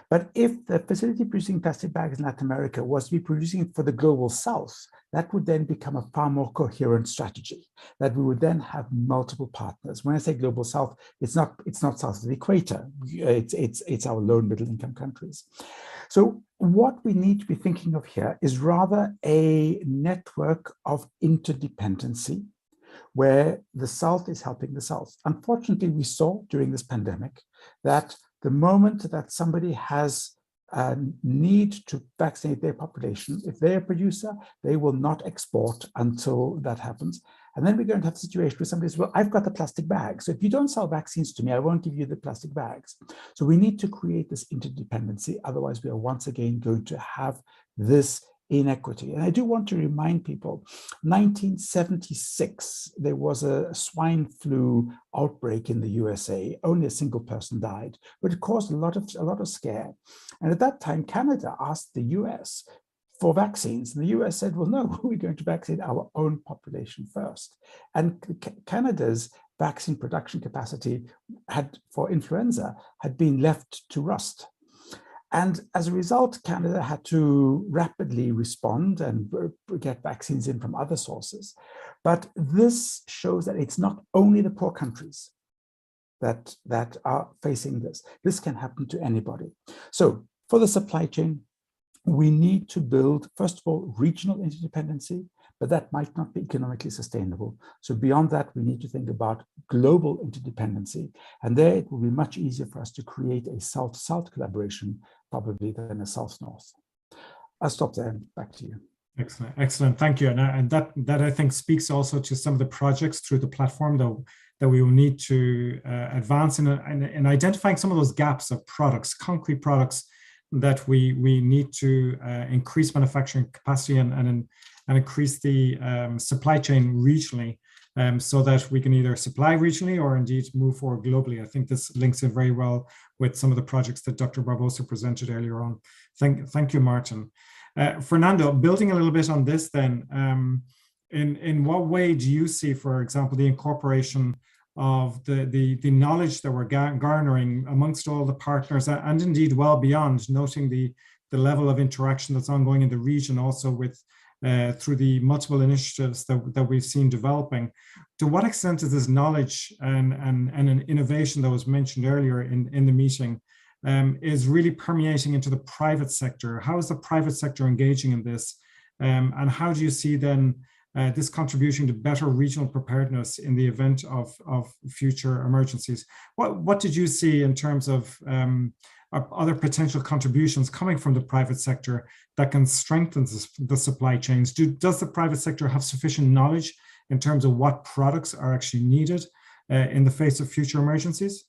But if the facility producing plastic bags in Latin America was to be producing it for the global south, that would then become a far more coherent strategy, that we would then have multiple partners. When I say global south, it's not south of the equator, it's our low and middle income countries. So what we need to be thinking of here is rather a network of interdependency, where the South is helping the South. Unfortunately, we saw during this pandemic that the moment that somebody has a need to vaccinate their population, if they're a producer, they will not export until that happens. And then we're going to have a situation where somebody says, well, I've got the plastic bag. So if you don't sell vaccines to me, I won't give you the plastic bags. So we need to create this interdependency. Otherwise, we are once again going to have this inequity. And I do want to remind people, 1976, there was a swine flu outbreak in the USA. Only a single person died, but it caused a lot of scare. And at that time, Canada asked the US for vaccines. And the US said, well, no, we're going to vaccinate our own population first. And Canada's vaccine production capacity for influenza had been left to rust. And as a result, Canada had to rapidly respond and get vaccines in from other sources. But this shows that it's not only the poor countries that are facing this. This can happen to anybody. So for the supply chain, we need to build, first of all, regional interdependency, but that might not be economically sustainable. So beyond that, we need to think about global interdependency. And there it will be much easier for us to create a South-South collaboration, probably than a South-North. I'll stop there and back to you. Excellent, excellent, thank you. And that I think speaks also to some of the projects through the platform that we will need to advance in identifying some of those gaps of products, concrete products that we need to increase manufacturing capacity and increase the supply chain regionally, so that we can either supply regionally or indeed move forward globally. I think this links in very well with some of the projects that Dr. Barbosa presented earlier on. Thank you, Martin. Fernando, building a little bit on this then, in what way do you see, for example, the incorporation of the knowledge that we're garnering amongst all the partners and indeed well beyond, noting the level of interaction that's ongoing in the region also with through the multiple initiatives that we've seen developing. To what extent is this knowledge and an innovation that was mentioned earlier in the meeting is really permeating into the private sector? How is the private sector engaging in this? And how do you see then this contribution to better regional preparedness in the event of future emergencies? What did you see in terms of other potential contributions coming from the private sector that can strengthen the supply chains? Does the private sector have sufficient knowledge in terms of what products are actually needed in the face of future emergencies?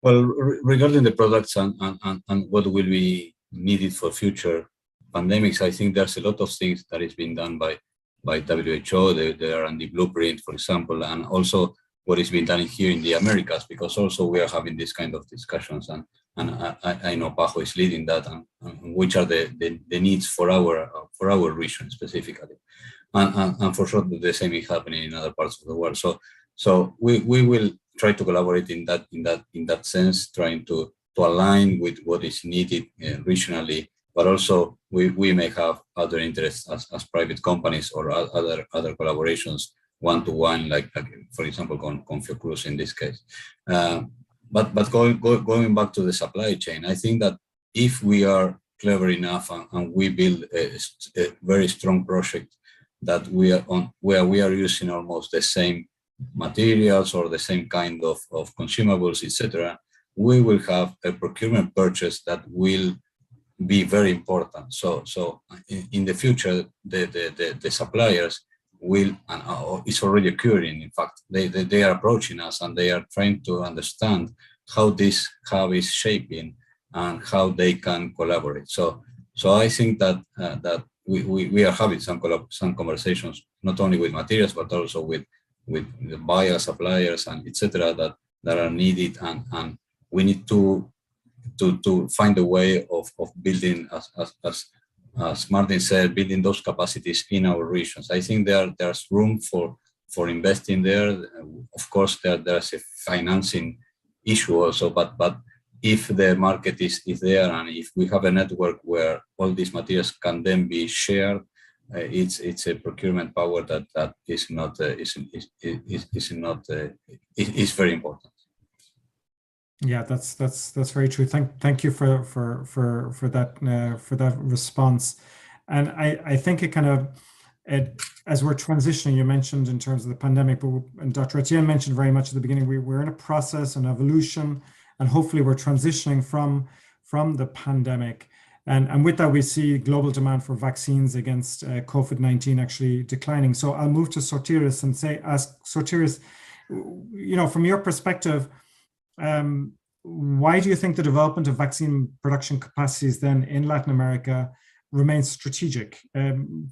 Well, regarding the products and what will be needed for future pandemics, I think there's a lot of things that is being done by WHO, the R&D blueprint, for example, and also what is being done here in the Americas, because also we are having this kind of discussions, and I know Pajo is leading that, and which are the needs for our region specifically, and for sure the same is happening in other parts of the world. So we will try to collaborate in that sense, trying to align with what is needed regionally, but also we may have other interests as private companies or other collaborations one-to-one, like for example, Confiocruz in this case. But going back to the supply chain, I think that if we are clever enough and we build a very strong project that we are on, where we are using almost the same materials or the same kind of consumables, etc., we will have a procurement purchase that will be very important. So in the future, the suppliers will, and it's already occurring. In fact, they are approaching us and they are trying to understand how this hub is shaping and how they can collaborate. So I think that we are having some conversations, not only with materials but also with the buyer suppliers and etc. that are needed, and we need to find a way of building, as Martin said, building those capacities in our regions. I think there's room for investing there. Of course, there's a financing issue also, but if the market is there, and if we have a network where all these materials can then be shared, it's a procurement power that is very important. Yeah, that's very true. Thank you for that response. And I think it kind of, as we're transitioning, you mentioned in terms of the pandemic, and Dr. Etienne mentioned very much at the beginning, we're in a process, an evolution, and hopefully we're transitioning from the pandemic. And with that, we see global demand for vaccines against COVID-19 actually declining. So I'll move to Sotiris and ask Sotiris, from your perspective, why do you think the development of vaccine production capacities then in Latin America remains strategic?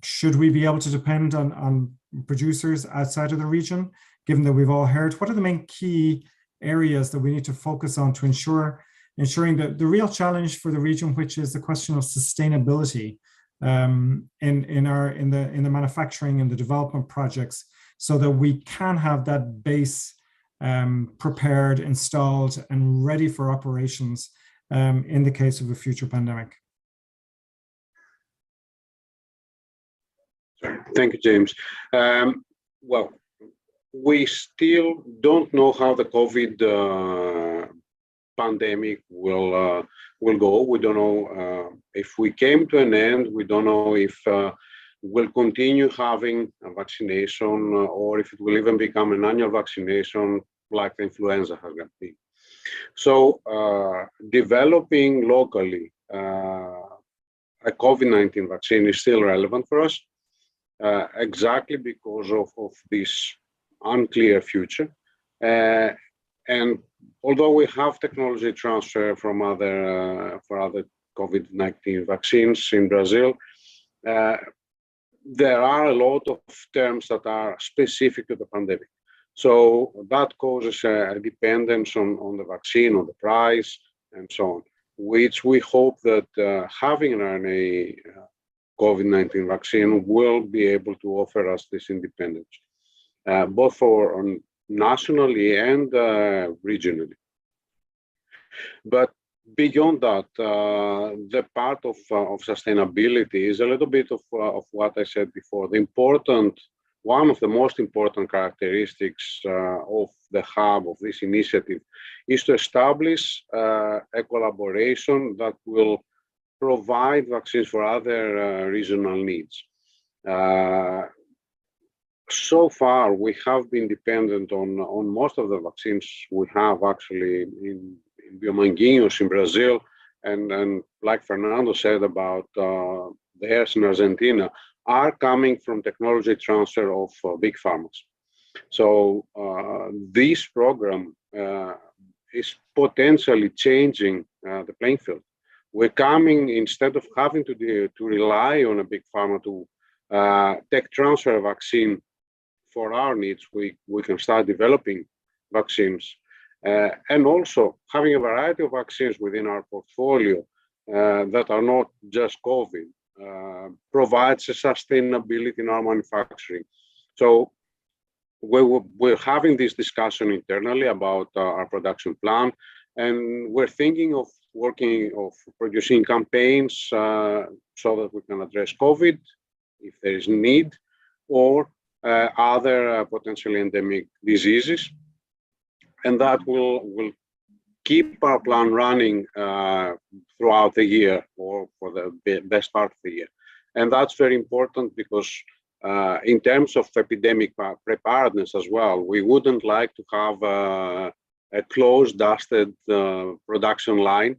Should we be able to depend on producers outside of the region, given that we've all heard? What are the main key areas that we need to focus on to ensure ensuring that the real challenge for the region, which is the question of sustainability in the manufacturing and the development projects, so that we can have that base prepared, installed, and ready for operations in the case of a future pandemic. Thank you, James. Well, we still don't know how the COVID pandemic will go. We don't know if we came to an end. We don't know if we'll continue having a vaccination or if it will even become an annual vaccination like the influenza has been. So developing locally a COVID-19 vaccine is still relevant for us, exactly because of this unclear future. And although we have technology transfer from other COVID-19 vaccines in Brazil, there are a lot of terms that are specific to the pandemic. So that causes a dependence on the vaccine, on the price, and so on, which we hope that having an RNA COVID-19 vaccine will be able to offer us this independence, both for nationally and regionally. But beyond that, the part of sustainability is a little bit of what I said before. One of the most important characteristics of the hub, of this initiative, is to establish a collaboration that will provide vaccines for other regional needs. So far, we have been dependent on most of the vaccines we have actually in Biomanguinhos in Brazil, and like Fernando said about theirs in Argentina, are coming from technology transfer of big pharmas. So this program is potentially changing the playing field. We're coming, instead of having to rely on a big pharma to tech transfer a vaccine for our needs, we can start developing vaccines. And also having a variety of vaccines within our portfolio that are not just COVID provides a sustainability in our manufacturing. So we're having this discussion internally about our production plan, and we're thinking of producing campaigns so that we can address COVID if there is need, or other potentially endemic diseases. And that will keep our plan running throughout the year, or for the best part of the year. And that's very important because in terms of epidemic preparedness as well, we wouldn't like to have a closed, dusted production line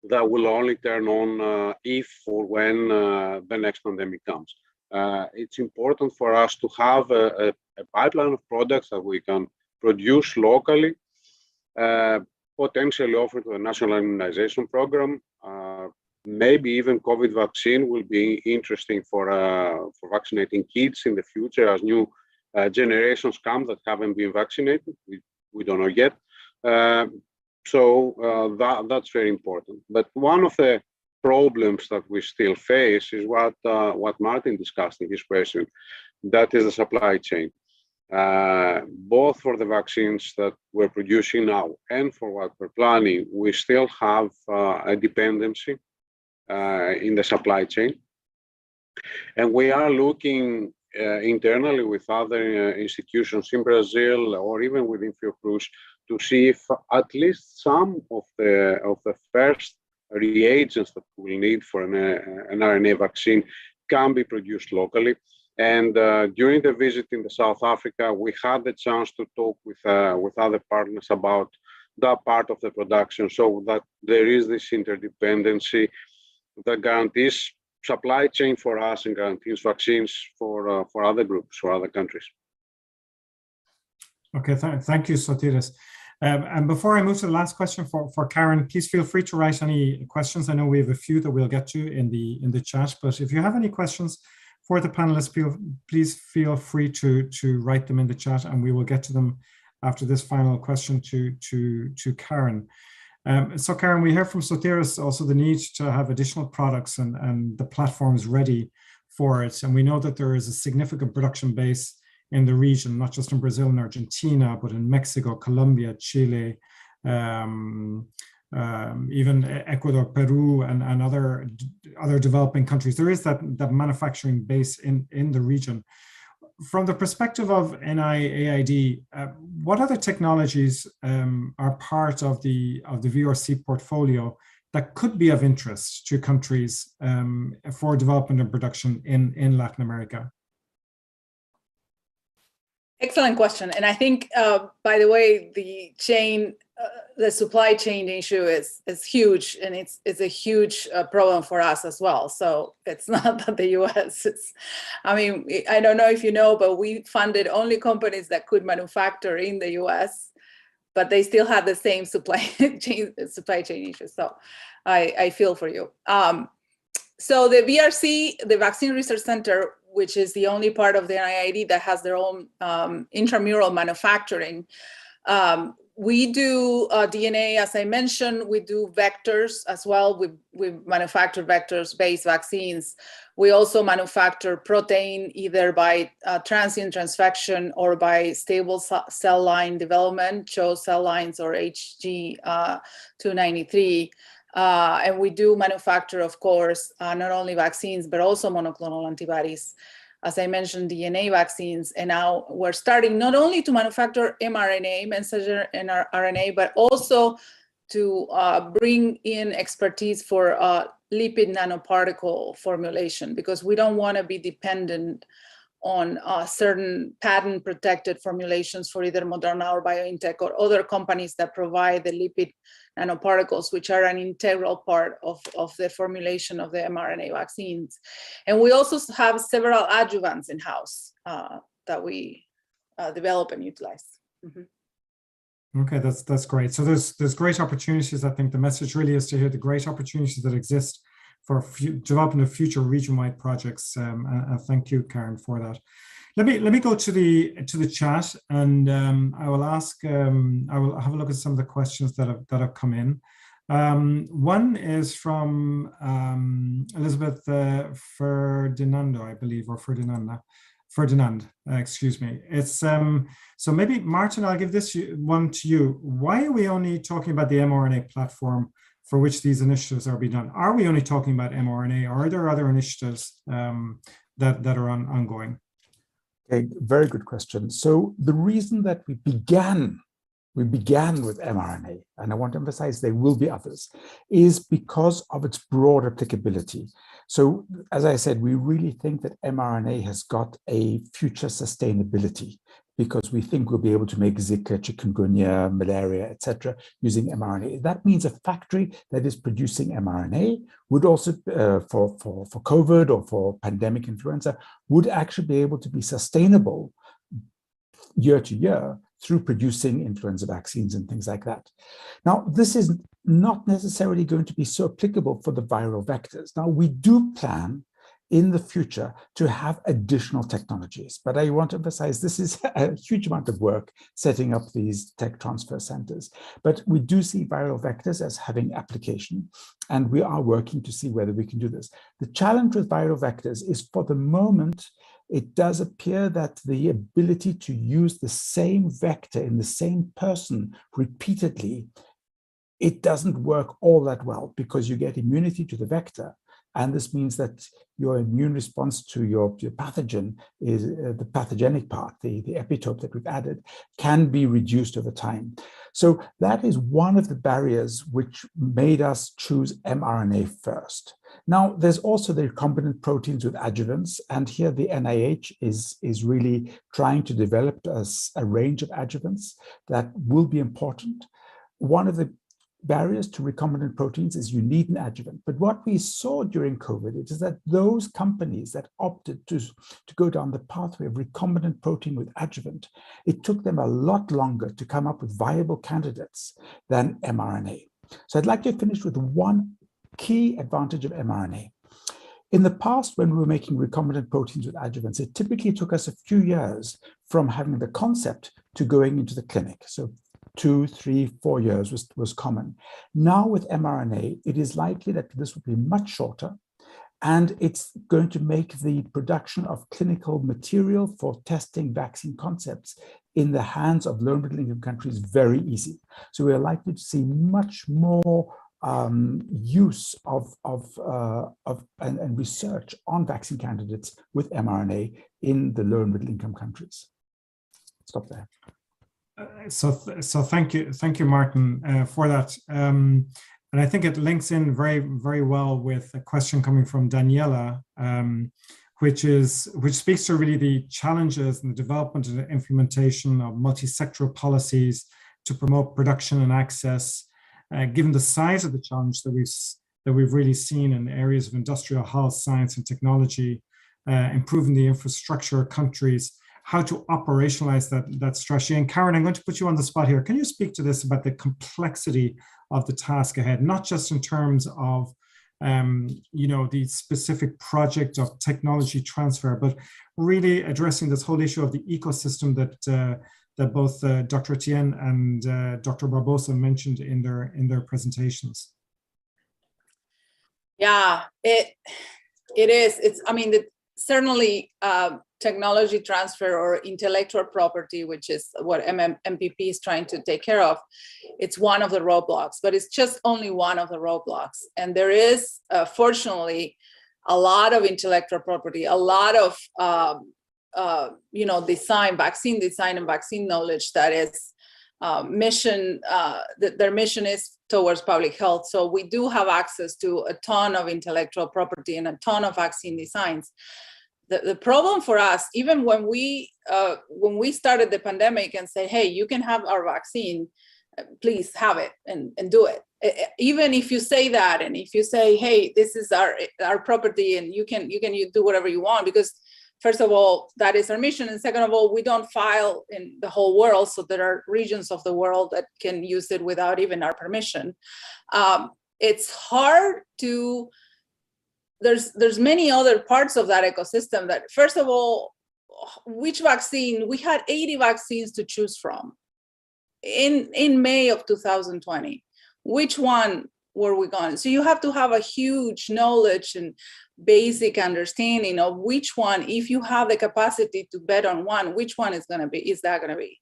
that will only turn on if or when the next pandemic comes. It's important for us to have a pipeline of products that we can produce locally, potentially offer to a national immunization program. Maybe even COVID vaccine will be interesting for vaccinating kids in the future as new generations come that haven't been vaccinated. We don't know yet. So that's very important. But one of the problems that we still face is what Martin discussed in his question. That is the supply chain. Both for the vaccines that we're producing now and for what we're planning, we still have a dependency in the supply chain. And we are looking internally with other institutions in Brazil or even within Fiocruz to see if at least some of the first reagents that we'll need for an RNA vaccine can be produced locally. And during the visit in South Africa, we had the chance to talk with other partners about that part of the production, so that there is this interdependency that guarantees supply chain for us and guarantees vaccines for other groups or other countries. Okay, thank you, Sotiris. And before I move to the last question for Karen, please feel free to write any questions. I know we have a few that we'll get to in the chat, but if you have any questions for the panelists, please feel free to write them in the chat, and we will get to them after this final question to Karen. So Karen, we hear from Soteris also the need to have additional products and the platforms ready for it. And we know that there is a significant production base in the region, not just in Brazil and Argentina, but in Mexico, Colombia, Chile, even Ecuador, Peru, and other developing countries. There is that manufacturing base in the region. From the perspective of NIAID, what other technologies are part of the VRC portfolio that could be of interest to countries for development and production in Latin America? Excellent question. And I think, by the way, the supply chain issue is huge, and it's a huge problem for us as well. So it's not that the US is, I mean, I don't know if you know, but we funded only companies that could manufacture in the US, but they still have the same supply chain issues. So I feel for you. So the VRC, the Vaccine Research Center, which is the only part of the NIAID that has their own intramural manufacturing. We do DNA, as I mentioned. We do vectors as well. We manufacture vectors-based vaccines. We also manufacture protein either by transient transfection or by stable cell line development, CHO cell lines or HG293. And we do manufacture, of course, not only vaccines, but also monoclonal antibodies. As I mentioned, DNA vaccines, and now we're starting not only to manufacture mRNA, messenger RNA, but also to bring in expertise for lipid nanoparticle formulation, because we don't want to be dependent on certain patent-protected formulations for either Moderna or BioNTech or other companies that provide the lipid nanoparticles, which are an integral part of the formulation of the mRNA vaccines. And we also have several adjuvants in-house that we develop and utilize. Mm-hmm. Okay, that's great. So there's great opportunities. I think the message really is to hear the great opportunities that exist for developing of future region-wide projects. And thank you, Karen, for that. Let me go to the chat, and I will ask. I will have a look at some of the questions that have come in. One is from Elizabeth Ferdinando, I believe, or Ferdinand. Excuse me. It's so maybe Martin, I'll give this one to you. Why are we only talking about the mRNA platform for which these initiatives are being done? Are we only talking about mRNA, or are there other initiatives that are ongoing? Okay, very good question. So the reason that we began with mRNA, and I want to emphasize there will be others, is because of its broad applicability. So as I said, we really think that mRNA has got a future sustainability, because we think we'll be able to make Zika, chikungunya, malaria, etc., using mRNA. That means a factory that is producing mRNA would also, for COVID or for pandemic influenza, would actually be able to be sustainable year to year through producing influenza vaccines and things like that. Now, this is not necessarily going to be so applicable for the viral vectors. Now, we do plan in the future to have additional technologies, but I want to emphasize this is a huge amount of work setting up these tech transfer centers. But we do see viral vectors as having application, and we are working to see whether we can do this. The challenge with viral vectors is, for the moment, it does appear that the ability to use the same vector in the same person repeatedly, it doesn't work all that well, because you get immunity to the vector. And this means that your immune response to your pathogen is the pathogenic part, the epitope that we've added, can be reduced over time. So that is one of the barriers which made us choose mRNA first. Now, there's also the recombinant proteins with adjuvants, and here the NIH is really trying to develop a range of adjuvants that will be important. One of the barriers to recombinant proteins is you need an adjuvant. But what we saw during COVID is that those companies that opted to go down the pathway of recombinant protein with adjuvant, it took them a lot longer to come up with viable candidates than mRNA. So I'd like to finish with one key advantage of mRNA. In the past, when we were making recombinant proteins with adjuvants, it typically took us a few years from having the concept to going into the clinic. So 2, 3, 4 years was common. Now with mRNA, it is likely that this will be much shorter, and it's going to make the production of clinical material for testing vaccine concepts in the hands of low and middle income countries very easy. So we're likely to see much more use and research on vaccine candidates with mRNA in the low and middle income countries. Stop there. So thank you, Martin, for that. And I think it links in very, very well with a question coming from Daniela, which speaks to really the challenges in the development and implementation of multi-sectoral policies to promote production and access, given the size of the challenge that we've really seen in areas of industrial health, science, and technology, improving the infrastructure of countries, how to operationalize that strategy. And Karen, I'm going to put you on the spot here. Can you speak to this about the complexity of the task ahead, not just in terms of the specific project of technology transfer, but really addressing this whole issue of the ecosystem that both Dr. Etienne and Dr. Barbosa mentioned in their presentations? Yeah, it is. Certainly technology transfer or intellectual property, which is what MPP is trying to take care of. It's one of the roadblocks, but it's just only one of the roadblocks. And there is, fortunately, a lot of intellectual property, a lot of vaccine design and vaccine knowledge that is their mission is towards public health. So we do have access to a ton of intellectual property and a ton of vaccine designs. The problem for us, even when we started the pandemic and say, hey, you can have our vaccine, please have it and do it. Even if you say that, and if you say, hey, this is our property and you do whatever you want, because first of all, that is our mission. And second of all, we don't file in the whole world. So there are regions of the world that can use it without even our permission. It's hard to, there's many other parts of that ecosystem that, first of all, which vaccine, we had 80 vaccines to choose from in May of 2020. Which one were we going? So you have to have a huge knowledge and basic understanding of which one, if you have the capacity to bet on one, which one is that going to be?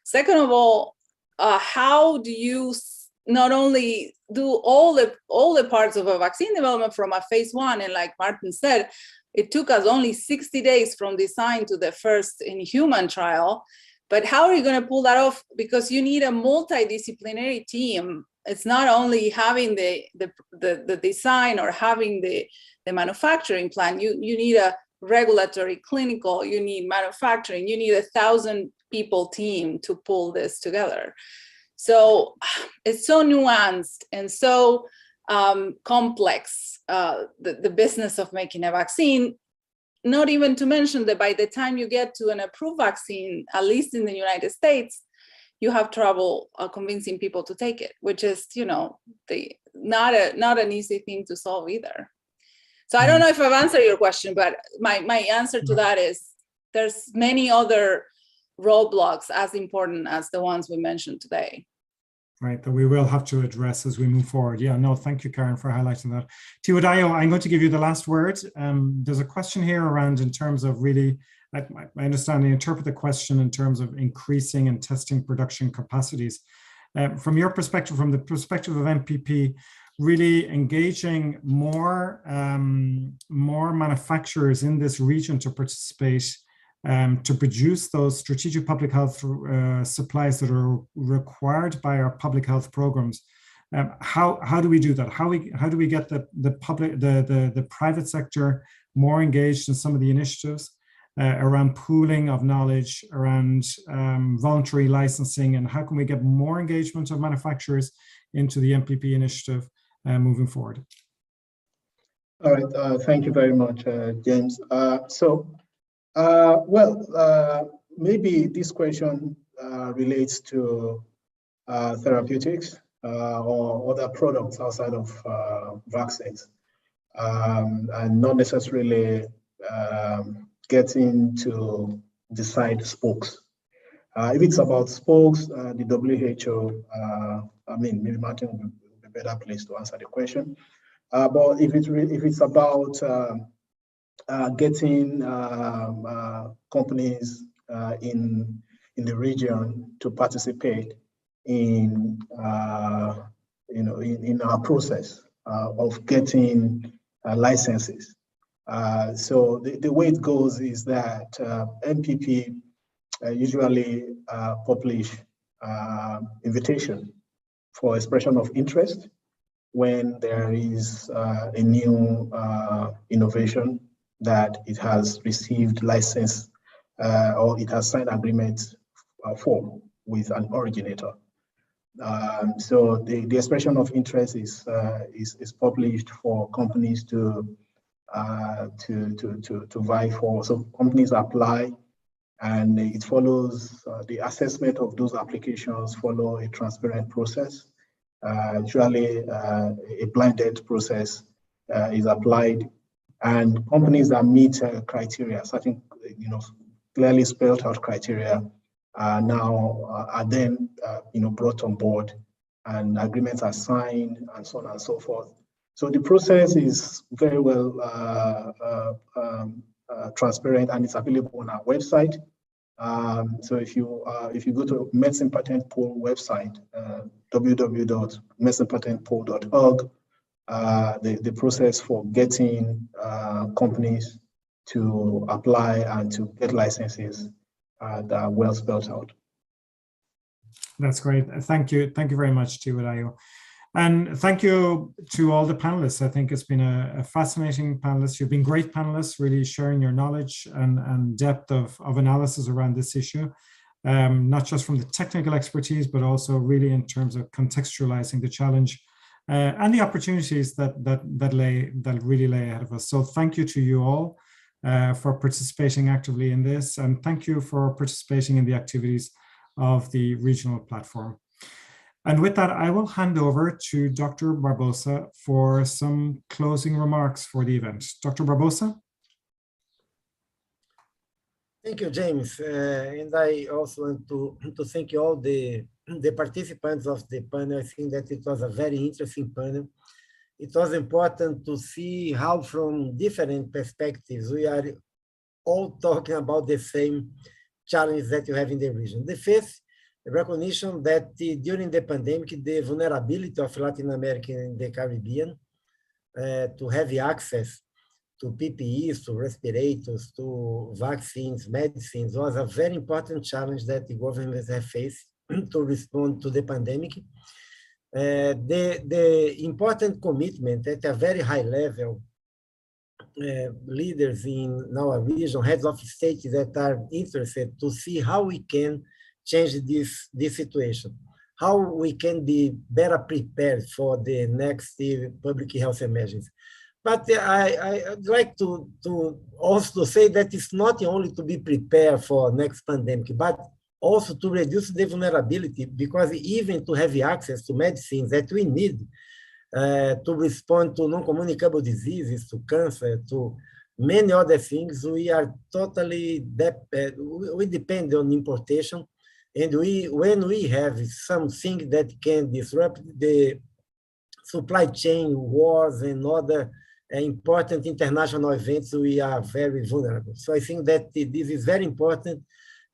Second of all, how do you not only do all the parts of a vaccine development from a phase 1, and like Martin said, it took us only 60 days from design to the first in human trial, but how are you going to pull that off? Because you need a multidisciplinary team. It's not only having the design or having the manufacturing plan. You need a regulatory, clinical, you need manufacturing, you need 1,000 people team to pull this together. So it's so nuanced and so complex, the business of making a vaccine, not even to mention that by the time you get to an approved vaccine, at least in the United States, you have trouble convincing people to take it, which is, not an easy thing to solve either. So I don't know if I've answered your question, but my answer to that is there's many other roadblocks as important as the ones we mentioned today. Right, that we will have to address as we move forward. Yeah, no, thank you, Karen, for highlighting that. Teodayo, I'm going to give you the last word. There's a question here around in terms of really, my understanding, interpret the question in terms of increasing and testing production capacities. From your perspective, from the perspective of MPP, really engaging more manufacturers in this region to participate, to produce those strategic public health supplies that are required by our public health programs. How do we do that? How do we get the private sector more engaged in some of the initiatives around pooling of knowledge, around voluntary licensing, and how can we get more engagement of manufacturers into the MPP initiative moving forward? All right, thank you very much, James. Maybe this question relates to therapeutics or other products outside of vaccines, and not necessarily getting to decide spokes. If it's about spokes, the WHO, I mean, maybe Martin will be a better place to answer the question. But if it's about getting companies in the region to participate in in our process of getting licenses. So the way it goes is that MPP usually publish invitation for expression of interest when there is a new innovation that it has received license or it has signed agreement for with an originator. So the expression of interest is published for companies to vie for. So companies apply, and it follows the assessment of those applications follow a transparent process. Usually, a blinded process is applied, and companies that meet criteria, certain clearly spelled out criteria, are then brought on board, and agreements are signed, and so on and so forth. So the process is very well transparent, and it's available on our website. So if you go to Medicine Patent Pool website, www.medicinepatentpool.org, the process for getting companies to apply and to get licenses that are well spelled out. That's great. Thank you. Thank you very much, Tiwadayo. And thank you to all the panelists. I think it's been a fascinating panelist. You've been great panelists, really sharing your knowledge and depth of analysis around this issue, not just from the technical expertise, but also really in terms of contextualizing the challenge and the opportunities that really lay ahead of us. So thank you to you all for participating actively in this, and thank you for participating in the activities of the regional platform. And with that, I will hand over to Dr. Barbosa for some closing remarks for the event. Dr. Barbosa? Thank you, James. And I also want to thank you all the participants of the panel. I think that it was a very interesting panel. It was important to see how from different perspectives we are all talking about the same challenges that you have in the region. The first, recognition that during the pandemic, the vulnerability of Latin America and the Caribbean to have access to PPEs, to respirators, to vaccines, medicines, was a very important challenge that the governments have faced to respond to the pandemic. The important commitment at a very high level, leaders in our region, heads of states that are interested to see how we can change this situation, how we can be better prepared for the next public health emergency. But I'd like to also say that it's not only to be prepared for next pandemic, but also to reduce the vulnerability, because even to have access to medicines that we need to respond to non-communicable diseases, to cancer, to many other things, we are totally, we depend on importation. And when we have something that can disrupt the supply chain, wars, and other important international events, we are very vulnerable. So I think that this is very important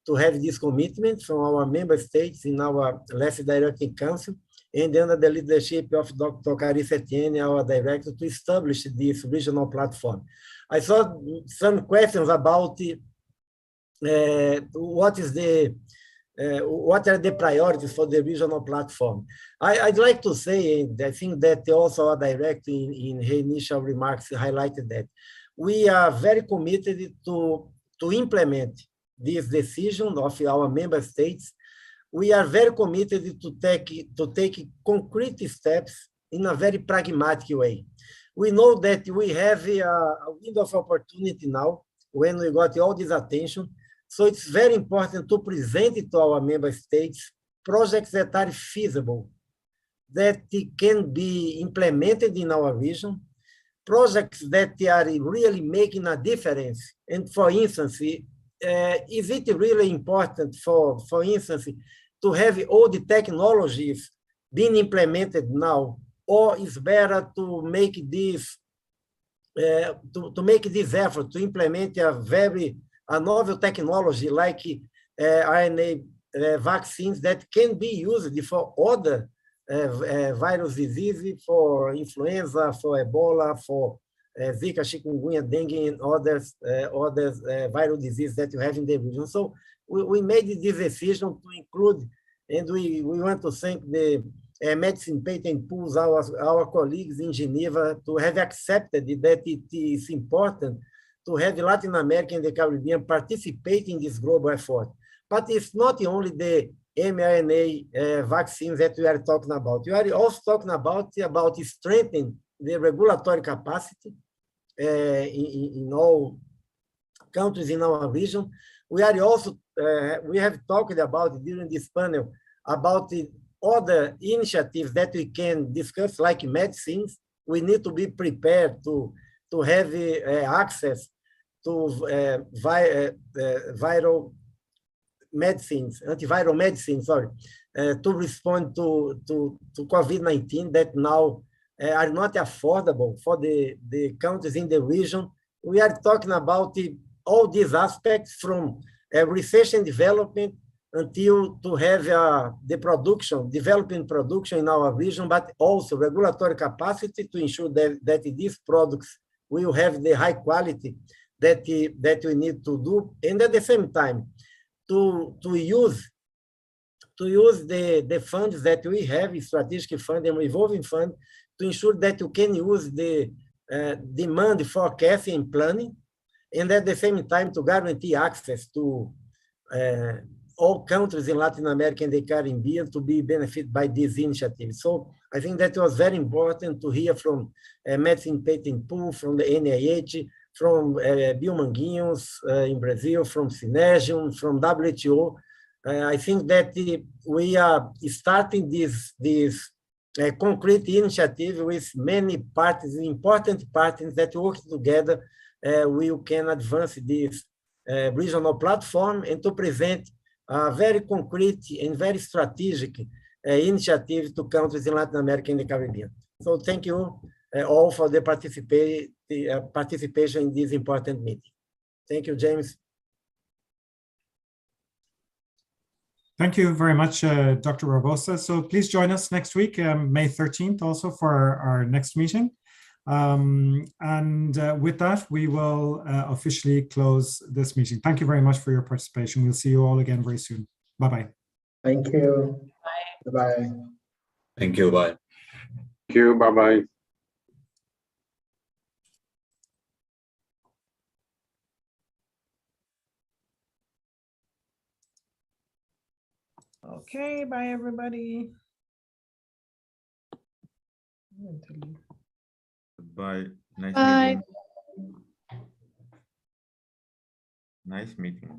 to have this commitment from our member states in our last directing council, and under the leadership of Dr. Carissa Etienne, our director, to establish this regional platform. I saw some questions about what are the priorities for the regional platform. I'd like to say, and I think that also our director in her initial remarks highlighted that, we are very committed to implement this decision of our member states. We are very committed to take concrete steps in a very pragmatic way. We know that we have a window of opportunity now when we got all this attention. So it's very important to present it to our member states, projects that are feasible, that can be implemented in our region, projects that are really making a difference. And for instance, is it really important, for instance, to have all the technologies being implemented now, or is better to make this to make this effort to implement a novel technology like RNA vaccines that can be used for other virus diseases, for influenza, for Ebola, for Zika, chikungunya, dengue, and others viral diseases that you have in the region. So we made this decision to include, and we want to thank the medicine patent pools, our colleagues in Geneva, to have accepted that it is important to have Latin America and the Caribbean participate in this global effort. But it's not only the mRNA vaccines that we are talking about. We are also talking about strengthening the regulatory capacity in all countries in our region. We are also, we have talked about during this panel about the other initiatives that we can discuss, like medicines. We need to be prepared to have access to antiviral medicines, to respond to COVID-19 that now are not affordable for the countries in the region. We are talking about all these aspects, from research and development until to have developing production in our region, but also regulatory capacity to ensure that these products will have the high quality that we need to do, and at the same time to use the funds that we have, strategic fund and revolving fund, to ensure that you can use the demand forecasting and planning, and at the same time to guarantee access to all countries in Latin America and the Caribbean to be benefited by this initiative. So I think that was very important to hear from Medicine Patent Pool, from the NIH, from Biomanguinhos in Brazil, from Synergium, from WHO. I think that we are starting this concrete initiative with many parties, important parties that work together. We can advance this regional platform and to present a very concrete and very strategic initiative to countries in Latin America and the Caribbean. So thank you all for the participation in this important meeting. Thank you, James. Thank you very much, Dr. Barbosa. So please join us next week, May 13th, also for our next meeting. With that, we will officially close this meeting. Thank you very much for your participation. We'll see you all again very soon. Bye-bye. Thank you. Bye. Bye. Thank you. Bye. Thank you. Bye-bye. Okay, bye everybody. Goodbye. Nice Bye. meeting. Nice meeting.